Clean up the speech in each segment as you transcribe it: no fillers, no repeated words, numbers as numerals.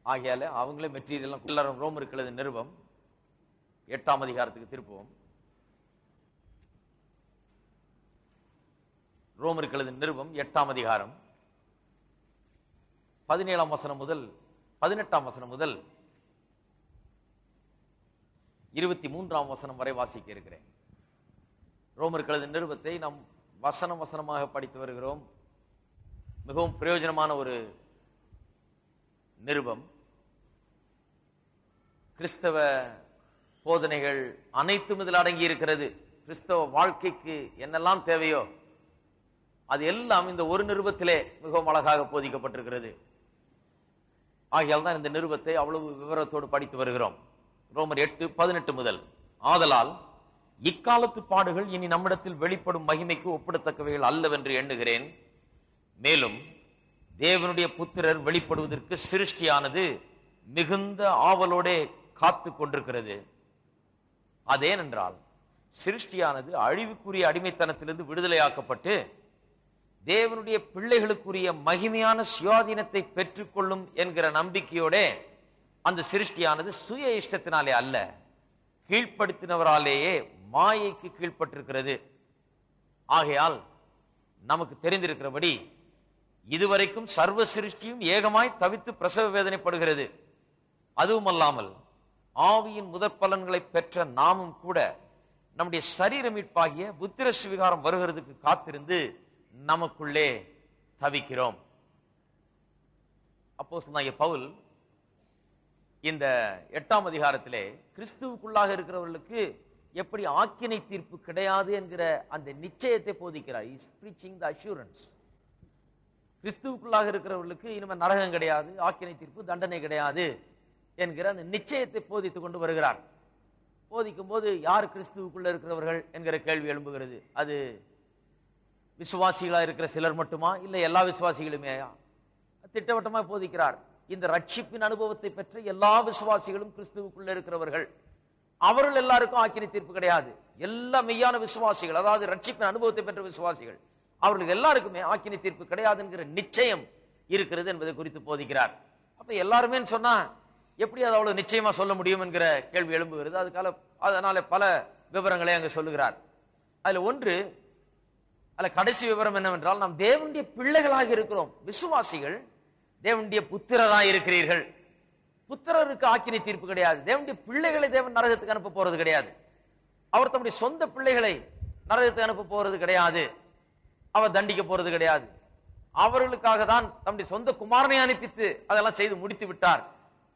ஆகையால அவங்களே மெட்டீரியல் எல்லாரும் ரோமருக்கு நிருபம் 8ஆம் அதிகாரத்துக்கு திருப்புவோம். ரோமருக்கு நிருபம் 8ஆம் அதிகாரம் 17ஆம் வசனம் முதல் 18ஆம் வசனம் முதல் 23ஆம் வசனம் வரை வாசிக்க இருக்கிறேன். ரோமருக்கு நிருபத்தை நாம் வசனம் வசனமாக படித்து வருகிறோம். மிகவும் பிரயோஜனமான ஒரு நிருபம். கிறிஸ்தவ போதனைகள் அனைத்தும் இதில் அடங்கி இருக்கிறது. கிறிஸ்தவ வாழ்க்கைக்கு என்னெல்லாம் தேவையோ அது எல்லாம் இந்த ஒரு நிருபத்திலே மிகவும் அழகாக போதிக்கப்பட்டிருக்கிறது. ஆகையால் தான் இந்த நிருபத்தை அவ்வளவு விவரத்தோடு படித்து வருகிறோம். ரோமர் 8:18 முதல், ஆதலால் இக்காலத்து பாடுகள் இனி நம்மிடத்தில் வெளிப்படும் மகிமைக்கு ஒப்பிடத்தக்கவைகள் அல்லவென்று எண்ணுகிறேன். மேலும் தேவனுடைய புத்திரர் வெளிப்படுவதற்கு சிருஷ்டியானது மிகுந்த ஆவலோடே காத்து கொண்டிருக்கிறது. அதேனென்றால் சிருஷ்டியானது அழிவுக்குரிய அடிமைத்தனத்திலிருந்து விடுதலையாக்கப்பட்டு தேவனுடைய பிள்ளைகளுக்குரிய மகிமையான சுயாதீனத்தை பெற்றுக்கொள்ளும் என்கிற நம்பிக்கையோட அந்த சிருஷ்டியானது சுய இஷ்டத்தினாலே அல்ல, கீழ்ப்படுத்தினவராலேயே மாயைக்கு கீழ்ப்பட்டிருக்கிறது. ஆகையால் நமக்கு தெரிந்திருக்கிறபடி இதுவரைக்கும் சர்வ சிருஷ்டியும் ஏகமாய் தவித்து பிரசவ வேதனைப்படுகிறது. அதுவும் அல்லாமல் ஆவியின் முதற் பலன்களை பெற்ற நாமும் கூட நம்முடைய சரீர மீட்பாகிய புத்திர சுவிகாரம் வருகிறதுக்கு காத்திருந்து நமக்குள்ளே தவிக்கிறோம். அப்போஸ்தலனாகிய பவுல் இந்த 8ஆம் அதிகாரத்திலே கிறிஸ்துவுக்குள்ளாக இருக்கிறவர்களுக்கு எப்படி ஆக்கினை தீர்ப்பு கிடையாது என்கிற அந்த நிச்சயத்தை போதிக்கிறார். He is preaching the assurance. கிறிஸ்துவுக்குள்ளாக இருக்கிறவர்களுக்கு இனிமே நரகம் கிடையாது, ஆக்கினை தீர்ப்பு, தண்டனை கிடையாது என்கிற அந்த நிச்சயத்தை போதித்துக் கொண்டு வருகிறார். போதிக்கும் போது யார் கிறிஸ்துவுக்குள்ள இருக்கிறவர்கள் என்கிற கேள்வி எழும்புகிறது. அது விசுவாசிகளா இருக்கிற சிலர் மட்டுமா, இல்லை எல்லா விசுவாசிகளுமே? திட்டவட்டமா போதிக்கிறார். இந்த ரட்சிப்பின் அனுபவத்தை பெற்ற எல்லா விசுவாசிகளும் கிறிஸ்துவுக்குள்ள இருக்கிறவர்கள். அவர்கள் எல்லாருக்கும் ஆக்கினை தீர்ப்பு கிடையாது. எல்லா மெய்யான விசுவாசிகள், அதாவது ரட்சிப்பின் அனுபவத்தை பெற்ற விசுவாசிகள், அவர்களுக்கு எல்லாருக்குமே ஆக்கினை தீர்ப்பு கிடையாது என்கிற நிச்சயம் இருக்கிறது என்பதை குறித்து போதிக்கிறார். அப்ப எல்லாருமே சொன்னா எப்படி அது அவ்வளவு நிச்சயமா சொல்ல முடியும் என்கிற கேள்வி எழும்புகிறது. அதனால பல விவரங்களை அங்க சொல்லுகிறார். அதுல ஒன்று, அல்ல கடைசி விவரம் என்னவென்றால், நாம் தேவனுடைய பிள்ளைகளாக இருக்கிறோம். விசுவாசிகள் தேவனுடைய புத்திரராக இருக்கிறீர்கள். புத்திரருக்கு ஆக்கினை தீர்ப்பு கிடையாது. தேவனுடைய பிள்ளைகளை தேவன் நரகத்துக்கு அனுப்ப போறது கிடையாது. அவர் தம்முடைய சொந்த பிள்ளைகளை நரகத்துக்கு அனுப்ப போறது கிடையாது. அவர் தண்டிக்க போறது கிடையாது. அவர்களுக்காக தான் தம்முடைய சொந்த குமாரனை அனுப்பித்து அதெல்லாம் செய்து முடித்து விட்டார்.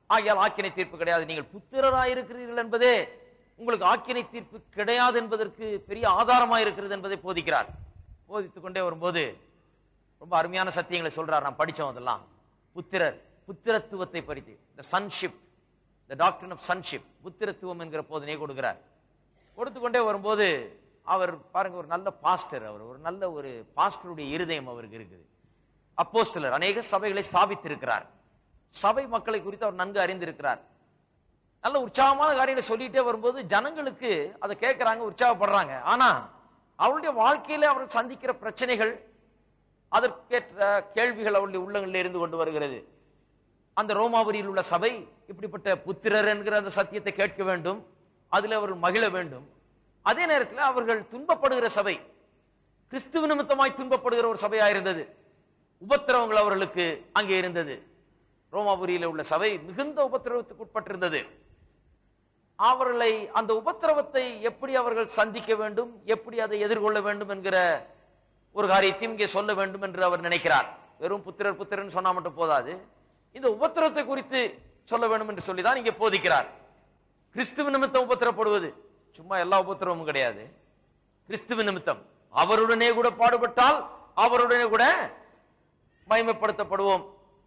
ஆகியால் ஆக்கினை தீர்ப்பு கிடையாது. நீங்கள் புத்திரராக இருக்கிறீர்கள் என்பதே உங்களுக்கு ஆக்கினை தீர்ப்பு கிடையாது என்பதற்கு பெரிய ஆதாரமாக இருக்கிறது என்பதை போதிக்கிறார். போதித்துக் கொண்டே வரும்போது ரொம்ப அருமையான சத்தியங்களை சொல்றார். நாம் படிச்சோம் அதெல்லாம். புத்திரத்துவத்தை பற்றி, the sonship, the doctrine of sonship, புத்திரத்துவம் என்கிற போதனையை கொடுக்கிறார். கொடுத்துக்கொண்டே வரும்போது அவர் பாருங்க, ஒரு நல்ல பாஸ்டர், அவர் ஒரு நல்ல ஒரு பாஸ்டருடைய இருதயம் அவருக்கு இருக்குது. அப்போஸ்தலர், அநேக சபைகளை ஸ்தாபித்திருக்கிறார். சபை மக்களை குறித்து அவர் நன்கு அறிந்திருக்கிறார். நல்ல உற்சாகமான காரியங்களை சொல்லிட்டே வரும்போது ஜனங்களுக்கு அதை கேட்கிறாங்க, உற்சாகப்படுறாங்க. ஆனா அவருடைய வாழ்க்கையில அவர்கள் சந்திக்கிற பிரச்சனைகள், அதற்கேற்ற கேள்விகள் அவருடைய உள்ளங்களில் இருந்து கொண்டு வருகிறது. அந்த ரோமாபுரியில் உள்ள சபை இப்படிப்பட்ட புத்திரர் என்கிற அந்த சத்தியத்தை கேட்க வேண்டும், அதில் அவர்கள் மகிழ வேண்டும். அதே நேரத்தில் அவர்கள் துன்பப்படுகிற சபை, கிறிஸ்துவ நிமித்தமாய் துன்பப்படுகிற ஒரு சபையா இருந்தது. உபத்திரவங்கள் அவர்களுக்கு அங்கே இருந்தது. ரோமாபுரியில் உள்ள சபை மிகுந்த உபத்திரவத்துக்கு உட்பட்டிருந்தது. அவர்களை அந்த உபத்திரவத்தை எப்படி அவர்கள் சந்திக்க வேண்டும், எப்படி அதை எதிர்கொள்ள வேண்டும் என்கிற ஒரு காரியத்தையும் இங்கே சொல்ல வேண்டும் என்று அவர் நினைக்கிறார். வெறும் புத்திரர் புத்திரன் சொன்னா மட்டும் போதாது, இந்த உபத்திரவத்தை குறித்து சொல்ல வேண்டும் என்று சொல்லிதான் இங்கே போதிக்கிறார். கிறிஸ்துவ நிமித்தம் உபத்திரப்படுவது சும்மா எல்லா உபத்திரவமும் கிடையாது. கிறிஸ்துவ நிமித்தம் அவருடனே கூட பாடுபட்டால் அவருடனே கூட மகிமைப்படுத்தப்படுவோம்.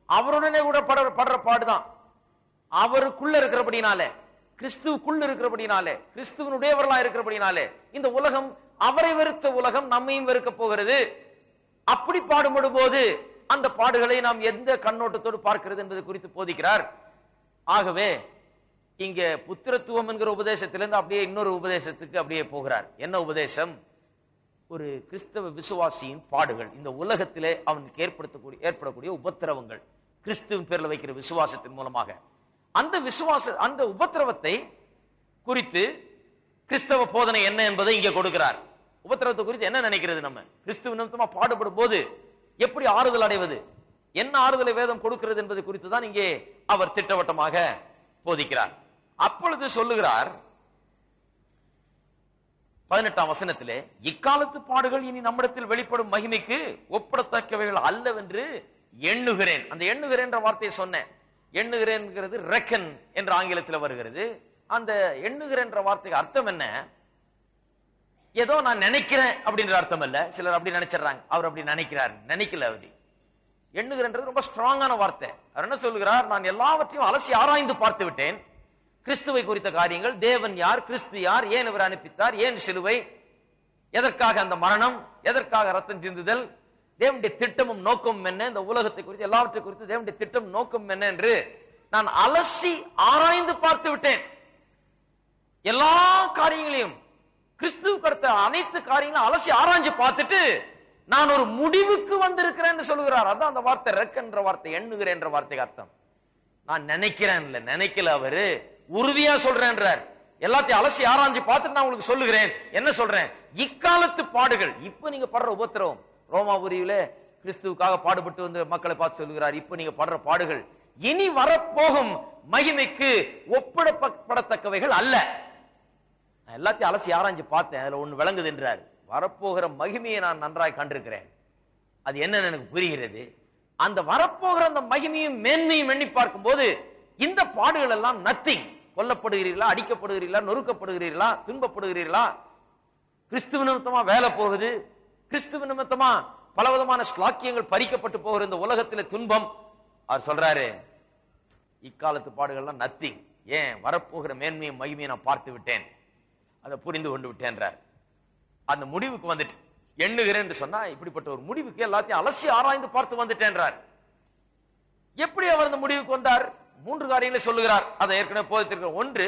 அவருடனே கூட படுற பாடுதான். அவருக்குள்ள இருக்கிறபடினாலே, கிறிஸ்துவுக்குள்ள இருக்கிறபடினாலே, கிறிஸ்துவனுடையவர்களா இருக்கிறபடினாலே இந்த உலகம், அவரை வெறுத்த உலகம் நம்மையும் வெறுக்க போகிறது. அப்படி பாடுபடும் போது அந்த பாடுகளை நாம் எந்த கண்ணோட்டத்தோடு பார்க்கிறது என்பதை குறித்து போதிக்கிறார். ஆகவே இங்க புத்திரத்துவம் என்கிற உபதேசத்திலிருந்து அப்படியே இன்னொரு உபதேசத்துக்கு அப்படியே போகிறார். என்ன உபதேசம்? ஒரு கிறிஸ்தவ விசுவாசியின் பாடுகள், இந்த உலகத்திலே அவனுக்கு ஏற்படக்கூடிய உபத்திரவங்கள், கிறிஸ்துவின் பேர்ல வைக்கிற விசுவாசத்தின் மூலமாக. அந்த உபத்திரவத்தை குறித்து கிறிஸ்தவ போதனை என்ன என்பதை இங்கே கொடுக்கிறார். உபத்திரவத்தை குறித்து என்ன நினைக்கிறது? நம்ம கிறிஸ்துவ நிமித்தமா பாடுபடும் போது எப்படி ஆறுதல் அடைவது, என்ன ஆறுதலை வேதம் கொடுக்கிறது என்பது குறித்து தான் இங்கே அவர் திட்டவட்டமாக போதிக்கிறார். அப்பொழுது சொல்லுகிறார் 18ஆம் வசனத்திலே, இக்காலத்து பாடுகள் இனி நம்மிடத்தில் வெளிப்படும் மகிமைக்கு ஒப்பிடத்தக்கவைகள் அல்லவென்று எண்ணுகிறேன். அந்த எண்ணுகிறேன் என்ற வார்த்தையை சொன்னேன். எண்ணுகிறேன் ரெக்கன் என்ற ஆங்கிலத்தில் வருகிறது. அந்த எண்ணுகிறேன் என்ற வார்த்தைக்கு அர்த்தம் என்ன? ஏதோ நான் நினைக்கிறேன் அப்படின்ற அர்த்தம் இல்ல. சிலர் அப்படி நினைச்சிடறாங்க, அவர் அப்படி நினைக்கிறார், நினைக்கல. அப்படி எண்ணுகிறன்றது ரொம்ப ஸ்ட்ராங்கான வார்த்தை. அவர் என்ன சொல்லுகிறார்? நான் எல்லாவற்றையும் அலசி ஆராய்ந்து பார்த்து விட்டேன். கிறிஸ்துவை குறித்த காரியங்கள், தேவன் யார், கிறிஸ்து யார், ஏன் இவர் அனுப்பித்தார், ஏன் சிலுவை, எதற்காக அந்த மரணம், எதற்காக ரத்தம் சிந்துதல், தேவனுடைய திட்டமும் நோக்கமும் என்ன, இந்த உலகத்தை குறித்து எல்லாவற்றை குறித்து தேவனுடைய திட்டம் நோக்கம் என்ன என்று நான் அலசி ஆராய்ந்து பார்த்து விட்டேன். எல்லா காரியங்களையும், கிறிஸ்துவுக்கு அடுத்த அனைத்து காரியங்களும் அலசி ஆராய்ஞ்சு பார்த்துட்டு நான் ஒரு முடிவுக்கு வந்திருக்கிறேன் சொல்லுகிறார். அதான் அந்த வார்த்தை ரெக்கன்ற வார்த்தை, எண்ணுகிறேன் என்ற வார்த்தைக்கு அர்த்தம். நான் நினைக்கிறேன் இல்ல, நினைக்கல, அவரு உறுதியா சொல்றேன்றார். எல்லாத்தையும் அலசி ஆராய்ஞ்சு பார்த்துட்டு நான் உங்களுக்கு சொல்லுகிறேன். என்ன சொல்றேன்? இக்காலத்து பாடுகள், இப்ப நீங்க படுற உபத்திரவம், ரோமாபுரியில கிறிஸ்துவுக்காக பாடுபட்டு வந்து மக்களை பார்த்து சொல்லுகிறார், இப்ப நீங்க படுற பாடுகள் இனி வரப்போகும் மகிமைக்கு ஒப்பிடப்படத்தக்கவைகள் அல்ல. எல்லாத்தையும் அலசி ஆராய்ஞ்சு பார்த்தேன், அதுல ஒண்ணு விளங்குது என்றார். வரப்போகிற மகிமையை நான் நன்றாய் கண்டிருக்கிறேன். அது என்னன்னு எனக்கு புரிகிறது. அந்த வரப்போகிற அந்த மகிமையும் மேன்மையும் எண்ணி பார்க்கும் போது இந்த பாடுகள் எல்லாம் நத்திங். கொல்லப்படுகிறீர்களா, அடிக்கப்படுகிறீர்களா, நொறுக்கப்படுகிறீர்களா, துன்பப்படுகிறீர்களா, கிறிஸ்துவ நிமித்தமா வேலை போகுது, கிறிஸ்துவ நிமித்தமா பலவிதமான ஸ்லாக்கியங்கள் பறிக்கப்பட்டு போகிற இந்த உலகத்திலே துன்பம். அவர் சொல்றாரு, இக்காலத்து பாடுகள்லாம் நத்திங். ஏன்? வரப்போகிற மேன்மையும் மகிமையை நான் பார்த்து விட்டேன், அதை புரிந்து கொண்டு விட்டேன்றார். அந்த முடிவுக்கு வந்துட்டு எண்ணுகிறேன் என்று சொன்னா, இப்படிப்பட்ட ஒரு முடிவுக்கு எல்லாத்தையும் அலசி ஆராய்ந்து பார்த்து வந்துட்டேன்றார். எப்படி அவர் அந்த முடிவுக்கு வந்தார்? 3 காரியங்களை சொல்லுகிறார். அதை ஏற்கனவே போதித்திருக்கிறார். ஒன்று,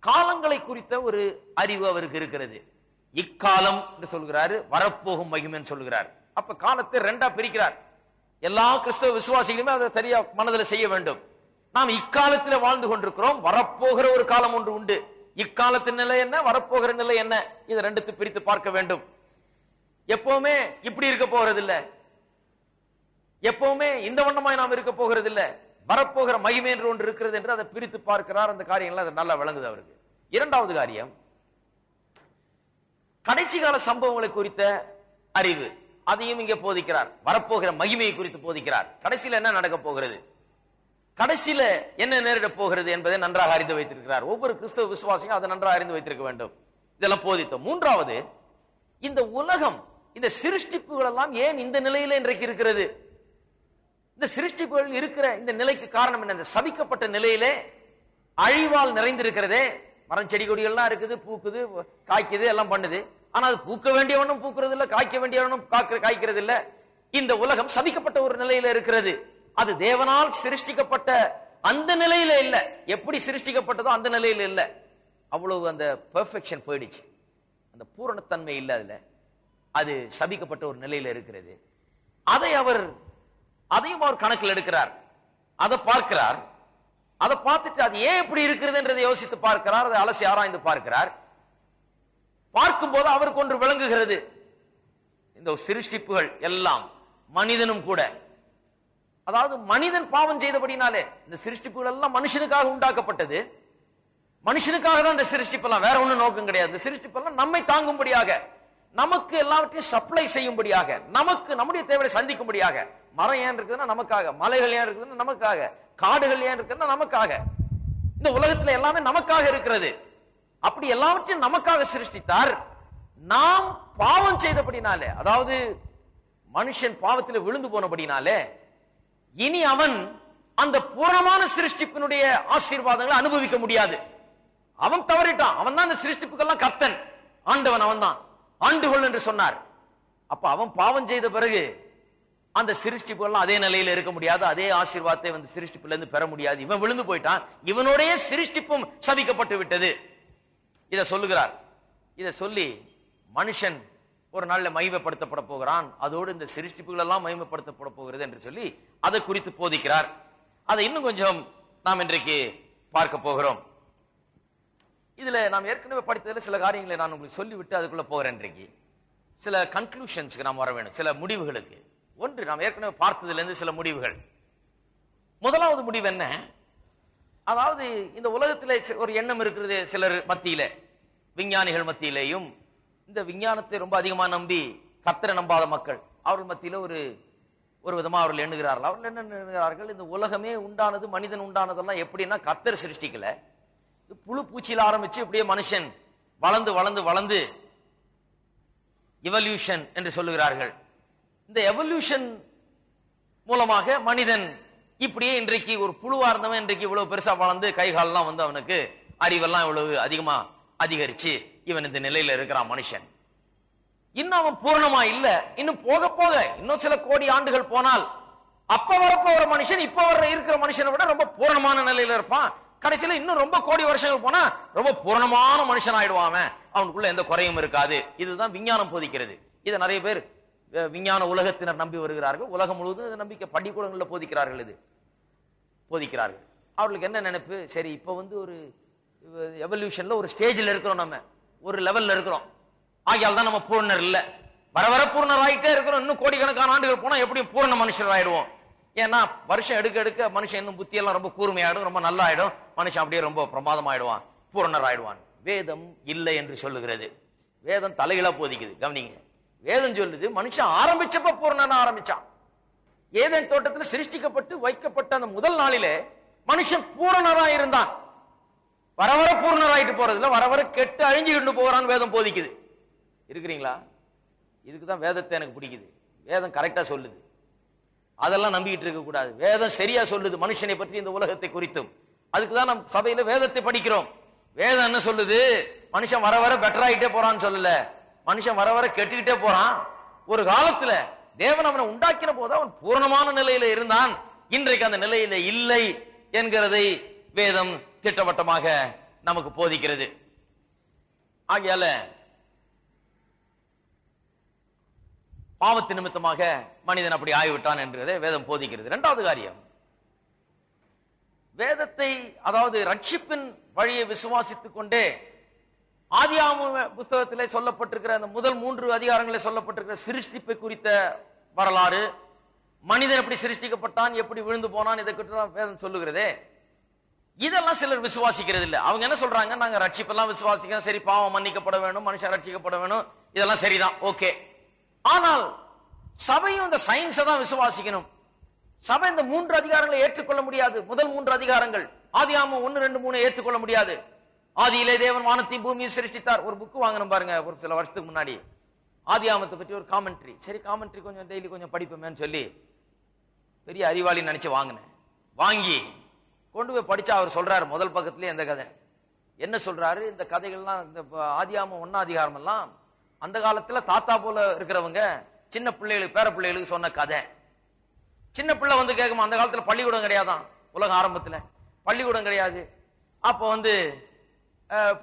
காலங்களை குறித்த ஒரு அறிவு அவருக்கு இருக்கிறது. இக்காலம் என்று சொல்கிறாரு, வரப்போகும் மகிமைன்னு சொல்லுகிறார். அப்ப காலத்தை 2ஆ பிரிக்கிறார். எல்லா கிறிஸ்தவ விசுவாசிகளுமே அதை சரியா மனதில் செய்ய வேண்டும். நாம் இக்காலத்தில் வாழ்ந்து கொண்டிருக்கிறோம், வரப்போகிற ஒரு காலம் ஒன்று உண்டு. இக்காலத்தின் நிலை என்ன, வரப்போகிற நிலை என்ன, இதை 2 பிரித்து பார்க்க வேண்டும். எப்பவுமே இப்படி இருக்க போகிறது இல்ல, எப்பவுமே இந்த வண்ணமாய் நாம் இருக்க போகிறது இல்ல. வரப்போகிற மகிமை என்று ஒன்று இருக்கிறது என்று அதை பிரித்து பார்க்கிறார். அந்த காரியங்கள் அது நல்லா விளங்குது அவருக்கு. 2வது காரியம், கடைசி கால சம்பவங்களை குறித்த அறிவு, அதையும் இங்கே போதிக்கிறார். வரப்போகிற மகிமையை குறித்து போதிக்கிறார். கடைசியில் என்ன நடக்க போகிறது, கடைசியில என்ன நேரிட போகிறது என்பதை நன்றாக அறிந்து வைத்திருக்கிறார். ஒவ்வொரு கிறிஸ்தவ விசுவாசியும் அதை நன்றாக அறிந்து வைத்திருக்க வேண்டும். இதெல்லாம் போதித்தோம். 3வது, இந்த உலகம், இந்த சிருஷ்டிப்புகள் எல்லாம் ஏன் இந்த நிலையில இன்றைக்கு இருக்கிறது? இந்த சிருஷ்டிப்புகள் இருக்கிற இந்த நிலைக்கு காரணம் என்ன? இந்த சபிக்கப்பட்ட நிலையிலே அழிவால் நிறைந்திருக்கிறதே. மரம் செடி கொடிகள்லாம் இருக்குது, பூக்குது, காய்க்குது, எல்லாம் பண்ணுது. ஆனா அது பூக்க வேண்டியவனும் பூக்குறது இல்ல, காய்க்க வேண்டியவனும் காய்க்கிறது இல்ல. இந்த உலகம் சபிக்கப்பட்ட ஒரு நிலையில இருக்கிறது. அது தேவனால் சிருஷ்டிக்கப்பட்ட அந்த நிலையில இல்ல. எப்படி சிருஷ்டிக்கப்பட்டதோ அந்த நிலையில இல்ல. அவ்வளவு அந்த பெர்ஃபெக்ஷன் போயிடுச்சு, அந்த பூரணத்தன்மை இல்ல அதுல. அது சபிக்கப்பட்ட ஒரு நிலையில இருக்கிறது. அதையும் அவர் கணக்கில் எடுக்கிறார். அதை பார்க்கிறார். அதை பார்த்துட்டு அது ஏன் இப்படி இருக்கிறது என்றதை யோசித்து பார்க்கிறார். அதை அலசி ஆராய்ந்து பார்க்கிறார். பார்க்கும்போது அவருக்கு ஒன்று விளங்குகிறது. இந்த சிருஷ்டிப்புகள் எல்லாம், மனிதனும் கூட, அதாவது மனிதன் பாவம் செய்தபடினாலே இந்த சிருஷ்டிப்புகள் எல்லாம் மனுஷனுக்காக உண்டாக்கப்பட்டது. மனுஷனுக்காக தான் இந்த சிருஷ்டிப்பெல்லாம், வேற ஒண்ணு நோக்கம் கிடையாது. இந்த சிருஷ்டிப்பெல்லாம் நம்மை தாங்கும்படியாக, நமக்கு எல்லாவற்றையும் சப்ளை செய்யும்படியாக, நமக்கு நம்முடைய தேவையை சந்திக்கும்படியாக. மரம் ஏன் இருக்குதுன்னா நமக்காக, மலைகள் ஏன் இருக்குதுன்னா நமக்காக, காடுகள் ஏன் இருக்குதுன்னா நமக்காக. இந்த உலகத்துல எல்லாமே நமக்காக இருக்கிறது. அப்படி எல்லாவற்றையும் நமக்காக சிருஷ்டித்தார். நாம் பாவம் செய்தபடினாலே, அதாவது மனுஷன் பாவத்தில் விழுந்து போனபடினாலே, இனி அவன் அந்த பூரணமான சிருஷ்டிப்பினுடைய ஆசீர்வாதங்களை அனுபவிக்க முடியாது. அவன் தவறிட்டான். அவன் தான் இந்த சிருஷ்டிப்புக்கெல்லாம் கர்த்தன், ஆண்டவன் அவன் தான், ஆண்டுகொள் என்று சொன்னார். அப்ப அவன் பாவம் செய்த பிறகு அந்த சிருஷ்டிப்புகள்லாம் அதே நிலையில இருக்க முடியாது, அதே ஆசீர்வாதத்தை வந்து சிருஷ்டிப்புல இருந்து பெற முடியாது. இவன் விழுந்து போயிட்டான், இவனுடைய சிருஷ்டிப்பும் சபிக்கப்பட்டு விட்டது. இதை சொல்லுகிறார். இதை சொல்லி மனுஷன் ஒரு நாள்ல மகிமைப்படுத்தப்பட போகிறான், அதோடு இந்த சிருஷ்டிப்புகள் எல்லாம் மகிமைப்படுத்தப்பட போகிறது என்று சொல்லி அதை குறித்து போதிக்கிறார். அதை இன்னும் கொஞ்சம் நாம் இன்றைக்கு பார்க்க போகிறோம். இதுல நாம் ஏற்கனவே படித்ததில் சில காரியங்களை நான் உங்களுக்கு சொல்லிவிட்டு அதுக்குள்ள போகிறேன். இன்றைக்கு சில கன்க்ளூஷன்ஸ்க்கு நாம் வர வேண்டும், சில முடிவுகளுக்கு. ஒன்று, நாம் ஏற்கனவே பார்த்ததுல இருந்து சில முடிவுகள். முதலாவது முடிவு என்ன? அதாவது இந்த உலகத்திலே ஒரு எண்ணம் இருக்கிறது சிலர் மத்தியில, விஞ்ஞானிகள் மத்தியிலேயும், இந்த விஞ்ஞானத்தை ரொம்ப அதிகமா நம்பி கர்த்தரை நம்பாத மக்கள், அவர்கள் மத்தியில ஒரு விதமா அவர்கள் எண்ணுகிறார்கள். அவர்கள் என்ன எண்ணுகிறார்கள்? இந்த உலகமே உண்டானது, மனிதன் உண்டானதெல்லாம் எப்படின்னா கர்த்தர் சிருஷ்டிக்கல, புழு பூச்சியில ஆரம்பிச்சு இப்படியே மனுஷன் வளர்ந்து வளர்ந்து வளர்ந்து எவல்யூஷன் என்று சொல்லுகிறார்கள். இந்த எவல்யூஷன் மூலமாக மனிதன் இப்படியே இன்றைக்கு ஒரு புழுவா இருந்தவன் இன்றைக்கு இவ்வளவு பெருசா வளர்ந்து கைகாலெல்லாம் வந்து அவனுக்கு அறிவெல்லாம் இவ்வளவு அதிகமா அதிகரிச்சு இவன் இந்த நிலையில இருக்கிறான் மனுஷன். இன்னும் அவன் பூரணமா இல்ல. இன்னும் போக போக இன்னும் சில கோடி ஆண்டுகள் போனால் அப்ப வரப்போற மனுஷன் இப்ப வர இருக்கிற மனுஷனை விட ரொம்ப பூரணமான நிலையில இருப்பான். கடைசியில இன்னும் ரொம்ப கோடி வருஷங்கள் போனா ரொம்ப பூரணமான மனுஷன் ஆயிடுவான், அவனுக்குள்ள எந்த குறையும் இருக்காது. இதுதான் விஞ்ஞானம் போதிக்கிறது. இதை நிறைய பேர் விஞ்ஞான உலகத்தினர் நம்பி வருகிறார்கள். உலகம் முழுவதும் இதை நம்பிக்கை பள்ளிக்கூடங்களில் போதிக்கிறார்கள். இது போதிக்கிறார்கள். அவர்களுக்கு என்ன நினைப்பு? சரி, இப்ப வந்து ஒரு எவல்யூஷன்ல ஒரு ஸ்டேஜில் இருக்கிறோம், நம்ம ஒரு லெவல்ல இருக்கிறோம், ஆகியால் தான் நம்ம பூர்ணர் இல்ல. வர வர பூர்ணர் ஆகிட்டே இருக்கிறோம். இன்னும் கோடிக்கணக்கான ஆண்டுகள் போனா எப்படியும் பூர்ண மனுஷர் ஆயிடுவோம். ஏன்னா வருஷம் எடுக்க எடுக்க மனுஷன் இன்னும் புத்தியெல்லாம் ரொம்ப கூர்மையாயிடும், ரொம்ப நல்லா ஆயிடும், மனுஷன் அப்படியே ரொம்ப பிரமாதம் ஆயிடுவான், பூர்ணர் ஆயிடுவான். வேதம் இல்லை என்று சொல்லுகிறது. வேதம் தலையில போதிக்குது. கவனிங்க, வேதம் சொல்லுது மனுஷன் ஆரம்பிச்சப்ப பூர்ணனா ஆரம்பிச்சான். ஏதேன் தோட்டத்தில் சிருஷ்டிக்கப்பட்டு வைக்கப்பட்ட அந்த முதல் நாளிலே மனுஷன் பூரணரா இருந்தான். வர வர பூர்ணராயிட்டு போறதுல வர வர கெட்டு அழிஞ்சுக்கிட்டு போறான்னு வேதம் போதிக்குது. இருக்கிறீங்களா? இதுக்குதான் வேதத்தை எனக்கு பிடிக்குது. வேதம் கரெக்டா சொல்லுது, அதெல்லாம் நம்பிக்கிட்டு இருக்க கூடாது. வேதம் சரியா சொல்லுது மனுஷனை பற்றி, இந்த உலகத்தை குறித்தும். அதுக்குதான் நம்ம சபையில வேதத்தை படிக்கிறோம். வேதம் என்ன சொல்லுது? மனுஷன் வர வர பெட்டர் ஆகிட்டே போறான்னு சொல்லல, மனுஷன் வர வர கெட்டுக்கிட்டே போறான். ஒரு காலத்துல தேவன் அவனை உண்டாக்கின போது அவன் பூரணமான நிலையில இருந்தான், இன்றைக்கு அந்த நிலையில இல்லை என்கிறதை வேதம் திட்டவட்டமாக நமக்கு போதிக்கிறது. ஆகையால பாவத்து நிமித்தமாக மனிதன் அப்படி ஆகிவிட்டான் என்றதை வேதம் போதிக்கிறது. இரண்டாவது காரியம், வேதத்தை, அதாவது ரட்சிப்பின் வழியை விசுவாசித்துக் கொண்டே ஆதியாகம புத்தகத்திலே சொல்லப்பட்டிருக்கிற அந்த முதல் 3 அதிகாரங்களில் சொல்லப்பட்டிருக்கிற சிருஷ்டிப்பை குறித்த வரலாறு, மனிதன் எப்படி சிருஷ்டிக்கப்பட்டான், எப்படி விழுந்து போனான், இதை குறித்து தான் வேதம் சொல்லுகிறதே. இதெல்லாம் சிலர் விசுவாசிக்கிறது இல்லை. அவங்க என்ன சொல்றாங்க? நாங்க ரட்சிப்பெல்லாம் விசுவாசிக்கிறோம், சரி, பாவம் மன்னிக்கப்பட வேணும், மனுஷன் ரட்சிக்கப்பட வேணும், இதெல்லாம் சரிதான், ஓகே. ஆனால் சபையும் இந்த சயின்ஸை தான் விசுவாசிக்கணும். சபை இந்த 3 அதிகாரங்களை ஏற்றுக்கொள்ள முடியாது. முதல் 3 அதிகாரங்கள் ஆதியாகமம் 1, 2, 3 ஏற்றுக்கொள்ள முடியாது. ஆதியிலே தேவன் வானத்தையும் பூமியை சிருஷ்டித்தார். ஒரு புக் வாங்கணும் பாருங்க, ஒரு சில வருஷத்துக்கு முன்னாடி, ஆதியாகமத்தை பற்றி ஒரு காமெண்ட்ரி. சரி, காமெண்ட்ரி கொஞ்சம் டெய்லி கொஞ்சம் படிப்போமேன்னு சொல்லி பெரிய அறிவாளி நினைச்சு வாங்கினேன். வாங்கி கொண்டு போய் படிச்சா அவர் சொல்றாரு முதல் பக்கத்திலேயே இந்த கதை. என்ன சொல்றாரு? இந்த கதைகள்லாம், இந்த ஆதியாகமம் 1 அதிகாரம் எல்லாம் அந்த காலத்துல தாத்தா போல இருக்கிறவங்க சின்ன பிள்ளைகளுக்கு, பேர பிள்ளைகளுக்கு சொன்ன கதை. சின்ன பிள்ளை வந்து கேட்குமா, அந்த காலத்துல பள்ளிக்கூடம் கிடையாதான், உலக ஆரம்பத்துல பள்ளிக்கூடம் கிடையாது. அப்ப வந்து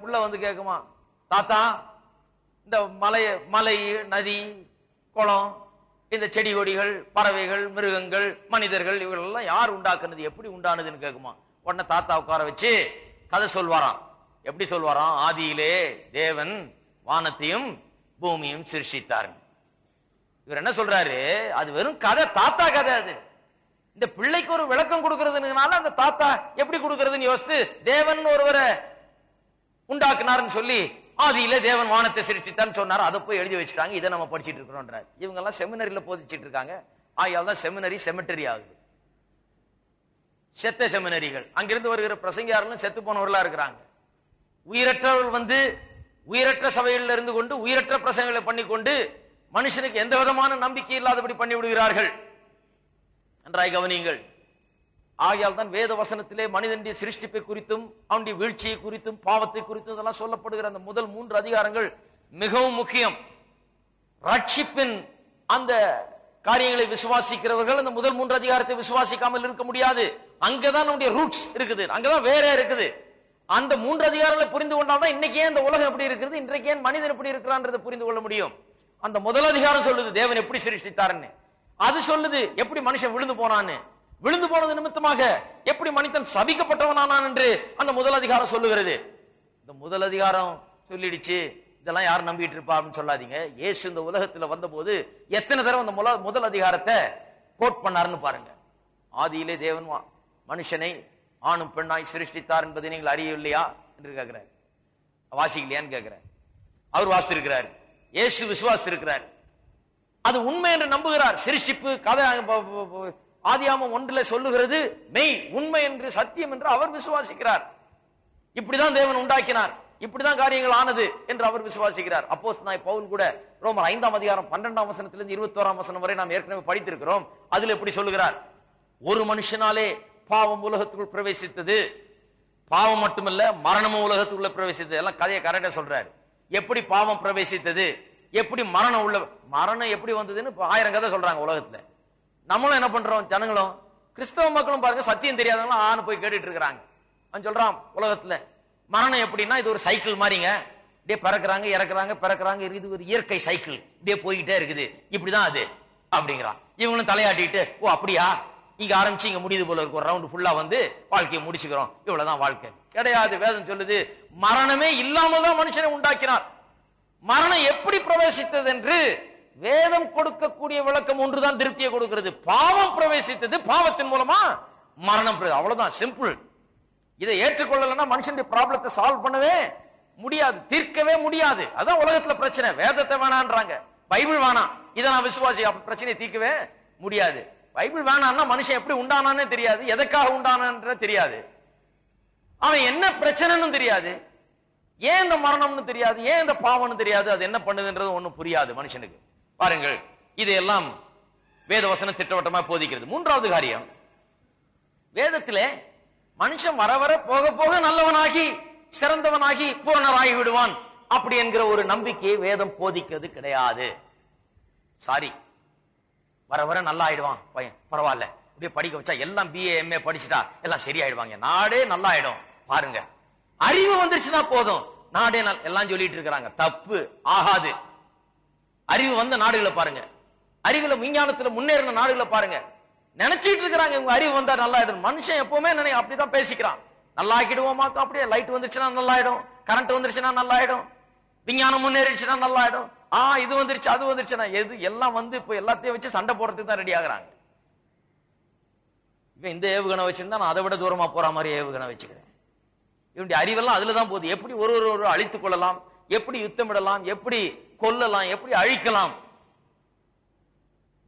புள்ள வந்து கேட்குமா, தாத்தா, இந்த மலை, நதி, குளம், இந்த செடி கொடிகள், பறவைகள், மிருகங்கள், மனிதர்கள், இவர்கள் எல்லாம் யார் உண்டாக்குனது, எப்படி உண்டானதுன்னு கேட்குமா. உடனே தாத்தா உட்கார வச்சு கதை சொல்வாராம். எப்படி சொல்வாராம்? ஆதியிலே தேவன் வானத்தையும் பூமியும் சிருஷ்டித்தார். இவர் என்ன சொல்றாரு? அது வெறும் கதை, தாத்தா கதை. அது இந்த பிள்ளைக்கு ஒரு விளக்கம் கொடுக்கறதுனால அந்த தாத்தா எப்படி கொடுக்கறதுன்னு யோசித்து தேவன் ஒருவரை உண்டாக்குனார்னு சொல்லி ஆதியிலே தேவன் வானத்தை சிருஷ்டித்தான்னு சொன்னார். அதை போய் எழுதி வச்சுட்டாங்க. இதை நம்ம படிச்சுட்டு இருக்கிறோம். இவங்க எல்லாம் செமினரியில போதிச்சுட்டு இருக்காங்க. ஆகையால் தான் செமினரி செமெட்டரி ஆகுது. செத்த செமினரிகள், அங்கிருந்து வருகிற பிரசங்கியார்களும் செத்து போனவர்களா இருக்கிறாங்க. உயிரற்றவர்கள் வந்து உயிரற்ற சபைகளில் இருந்து கொண்டு உயிரற்ற பிரசங்களை பண்ணிக்கொண்டு மனுஷனுக்கு எந்த விதமான நம்பிக்கை இல்லாதபடி பண்ணி விடுகிறார்கள். நன்றாய் கவனியுங்கள். ஆகையால் தான் வேத வசனத்திலே மனிதனுடைய சிருஷ்டிப்பை குறித்தும் அவனுடைய வீழ்ச்சியை குறித்தும் பாவத்தை குறித்தும் இதெல்லாம் சொல்லப்படுகிற அந்த முதல் 3 அதிகாரங்கள் மிகவும் முக்கியம். ரட்சிப்பின் அந்த காரியங்களை விசுவாசிக்கிறவர்கள் அந்த முதல் 3 அதிகாரத்தை விசுவாசிக்காமல் இருக்க முடியாது. அங்கதான் நம்முடைய ரூட்ஸ் இருக்குது, அங்கதான் வேற இருக்குது. அந்த 3 அதிகாரங்களை புரிந்து கொண்டால்தான் இன்னைக்கு ஏன் இந்த உலகம் எப்படி இருக்குது, இன்றைக்கு ஏன் மனிதன் எப்படி இருக்கிறான்றதை புரிந்து கொள்ள முடியும். அந்த முதல் அதிகாரம் சொல்லுது தேவன் எப்படி சிருஷ்டித்தாருன்னு. அது சொல்லுது எப்படி மனுஷன் விழுந்து போனான்னு. விழுந்து போனது நிமித்தமாக எப்படி மனிதன் சபிக்கப்பட்டவனானான் என்று அந்த முதல் அதிகாரம் சொல்லுகிறது. இந்த முதல் அதிகாரம் சொல்லிடுச்சு, இதெல்லாம் யாரும் நம்பிட்டு இருப்பா அப்படின்னு சொல்லாதீங்க. இயேசு இந்த உலகத்துல வந்த போது எத்தனை தடவை அந்த முதல் அதிகாரத்தை கோட் பண்ணாருன்னு பாருங்க. ஆதியிலே தேவன் மனுஷனை ஆணும் பெண்ணாய் சிருஷ்டித்தார் என்பதை நீங்கள் அறியவில்லையா என்று கேட்கிறார். வாசிக்கலையான்னு கேட்கிறார். அவர் வாசித்திருக்கிறார், இயேசு விசுவாசித்திருக்கிறார், அது உண்மை என்று நம்புகிறார். சிருஷ்டிப்பு கதை ஆதியாகமம் 1 சொல்லுகிறது மெய், உண்மை என்று, சத்தியம் என்று அவர் விசுவாசிக்கிறார். இப்படிதான் தேவன் உண்டாக்கினார், இப்படிதான் காரியங்கள் ஆனது என்று அவர் விசுவாசிக்கிறார். அப்போஸ்தலனாகிய பவுல் கூட ரோமர் 5ஆம் அதிகாரம் 12ஆம் வசனத்திலிருந்து 21ஆம் வசனம் வரை நாம் ஏற்கனவே படித்திருக்கிறோம். அதுல எப்படி சொல்லுகிறார், ஒரு மனுஷனாலே பாவம் உலகத்துக்குள் பிரவேசித்தது, பாவம் மட்டுமல்ல மரணமும் உலகத்துக்குள்ள பிரவேசித்தது. எல்லாம் கதையை கரெக்டா சொல்றாரு. எப்படி பாவம் பிரவேசித்தது, எப்படி மரணம் எப்படி வந்ததுன்னு 1000 கதை சொல்றாங்க உலகத்துல. நம்மளும் என்ன பண்றோம், ஜனங்களும் கிறிஸ்தவ மக்களும் பாருங்க, சத்தியம் தெரியாதவங்க ஆணு போய் கேட்டுட்டு இருக்கிறாங்க. அவன் சொல்றான் உலகத்துல மரணம் எப்படின்னா இது ஒரு சைக்கிள் மாதிரிங்க, இப்படியே பிறக்கிறாங்க இறக்குறாங்க பிறக்கிறாங்க, இது ஒரு இயற்கை சைக்கிள், இப்படியே போய்கிட்டே இருக்குது, இப்படிதான் அது அப்படிங்கிறான். இவங்களும் தலையாட்டிட்டு ஓ அப்படியா, இங்க ஆரம்பிச்சு இங்க முடியுது போல இருக்கு, ஒரு ரவுண்ட் ஃபுல்லா வந்து வாழ்க்கையை முடிச்சுக்கிறோம், இவ்வளவுதான் வாழ்க்கை. கிடையாது. வேதம் சொல்லுது மரணமே இல்லாமல் தான் மனுஷனை உண்டாக்கினார். மரணம் எப்படி பிரவேசித்தது என்று வேதம் கொடுக்கக்கூடிய விளக்கம் ஒன்றுதான் திருப்தியை கொடுக்கிறது. பாவம் பிரவேசித்தது, பாவத்தின் மூலமா மரணம், அவ்வளவுதான், சிம்பிள். இதை ஏற்றுக்கொள்ளலன்னா மனுஷனுடைய ப்ராப்ளத்தை சால்வ் பண்ணவே முடியாது, தீர்க்கவே முடியாது. அதான் உலகத்துல பிரச்சனை. வேதத்தை வேணான்றாங்க, பைபிள் வேணாம், இதை நான் விசுவாசி, பிரச்சனையை தீர்க்கவே முடியாது. பைபிள் வேணான்னா மனுஷன் எப்படி உண்டானான்னு தெரியாது, எதற்காக உண்டானன்ற தெரியாது, அவன் என்ன பிரச்சனைன்னு தெரியாது, ஏன் இந்த மரணம்னு தெரியாது, ஏன் இந்த பாவம்னு தெரியாது, அது என்ன பண்ணுதுன்றது ஒண்ணும் புரியாது மனுஷனுக்கு. பாருங்கள், இதையெல்லாம் வேத வசனம் திட்டவட்டமா போதிக்கிறது. 3வது காரியம், வேதத்திலே மனுஷன் வர வர போக போக நல்லவனாகி சிறந்தவனாகி பூரணராகி விடுவான் அப்படி என்கிற ஒரு நம்பிக்கையை வேதம் போதிக்கிறது கிடையாது. சாரி, வர வர நல்லா ஆயிடுவான் பையன், பரவாயில்ல, அப்படியே படிக்க வச்சா எல்லாம் BA MA படிச்சுட்டா எல்லாம் சரியாயிடுவாங்க, நாடே நல்லா ஆயிடும். பாருங்க, அறிவு வந்துருச்சுன்னா போதும், நாடே எல்லாம் சொல்லிட்டு இருக்கிறாங்க. தப்பு, ஆகாது. அறிவு வந்த நாடுகளை பாருங்க, அறிவுல விஞ்ஞானத்துல முன்னேறின நாடுகளை பாருங்க, நினைச்சிட்டு இருக்கிறாங்க இவங்க அறிவு வந்தா நல்லா ஆயிடும். மனுஷன் எப்பவுமே அப்படிதான் பேசிக்கிறான், நல்லா ஆக்கிடுவோமா, அப்படியே லைட் வந்துருச்சுன்னா நல்லா ஆயிடும், கரண்ட் வந்துருச்சுன்னா நல்லா ஆயிடும், விஞ்ஞானம் முன்னேறிடுச்சுன்னா நல்லா ஆயிடும், இது வந்துருச்சு அது வந்துருச்சுன்னா எது எல்லாம் வந்து இப்ப எல்லாத்தையும் வச்சு சண்டை போடுறதுக்கு தான் ரெடி ஆகுறாங்க. இப்ப இந்த ஏவுகணை வச்சிருந்தா நான் அதை விட தூரமா போற மாதிரி ஏவுகணை வச்சுக்கிறேன். இவனுடைய அறிவெல்லாம் அதுலதான் போகுது. எப்படி ஒரு அழித்துக் கொள்ளலாம், எப்படி யுத்தமிடலாம், எப்படி கொல்லலாம், எப்படி அழிக்கலாம்.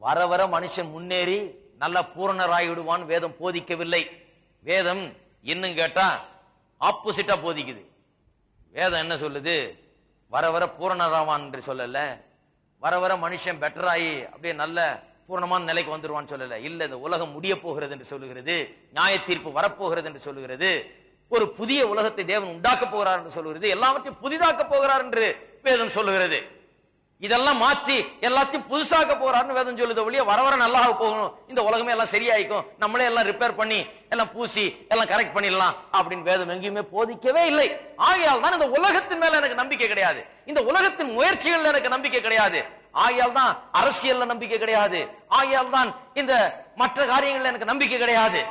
வர வர மனுஷன் முன்னேறி நல்ல பூரணராய் விடுவான் வேதம் போதிக்கவில்லை. வேதம் இன்னும் கேட்டா ஆப்போசிட்டா போதிக்குது. வேதம் என்ன சொல்லுது, வர வர பூரணராவான் என்று சொல்லல, வர வர மனுஷன் பெட்டராயி அப்படியே நல்ல பூர்ணமான நிலைக்கு வந்துருவான்னு சொல்லல. இல்ல, இந்த உலகம் முடிய போகிறது என்று சொல்லுகிறது, நியாய தீர்ப்பு வரப்போகிறது என்று சொல்லுகிறது, ஒரு புதிய உலகத்தை தேவன் உண்டாக்க போகிறார் என்று சொல்லுகிறது, எல்லாவற்றையும் புதிதாக்க போகிறார் என்று வேதம் சொல்லுகிறது. இதெல்லாம் மாத்தி எல்லாத்தையும் புதுசாக்க போறாருன்னு வேதம் சொல்லுது ஒழிய வர வர நல்லா போகணும், இந்த உலகமே எல்லாம் சரியாயிக்கும், நம்மளே எல்லாம் ரிப்பேர் பண்ணி எல்லாம் பூசி எல்லாம் கரெக்ட் பண்ணிடலாம் அப்படின்னு வேதம் எங்கேயுமே போதிக்கவே இல்லை. ஆகையால் தான் இந்த உலகத்தின் மேல எனக்கு நம்பிக்கை கிடையாது, இந்த உலகத்தின் முயற்சிகள் எனக்கு நம்பிக்கை கிடையாது, ஆகையால் தான் அரசியல்ல நம்பிக்கை கிடையாது, ஆகையால் தான் இந்த மற்ற காரியங்கள்ல எனக்கு நம்பிக்கை கிடையாது.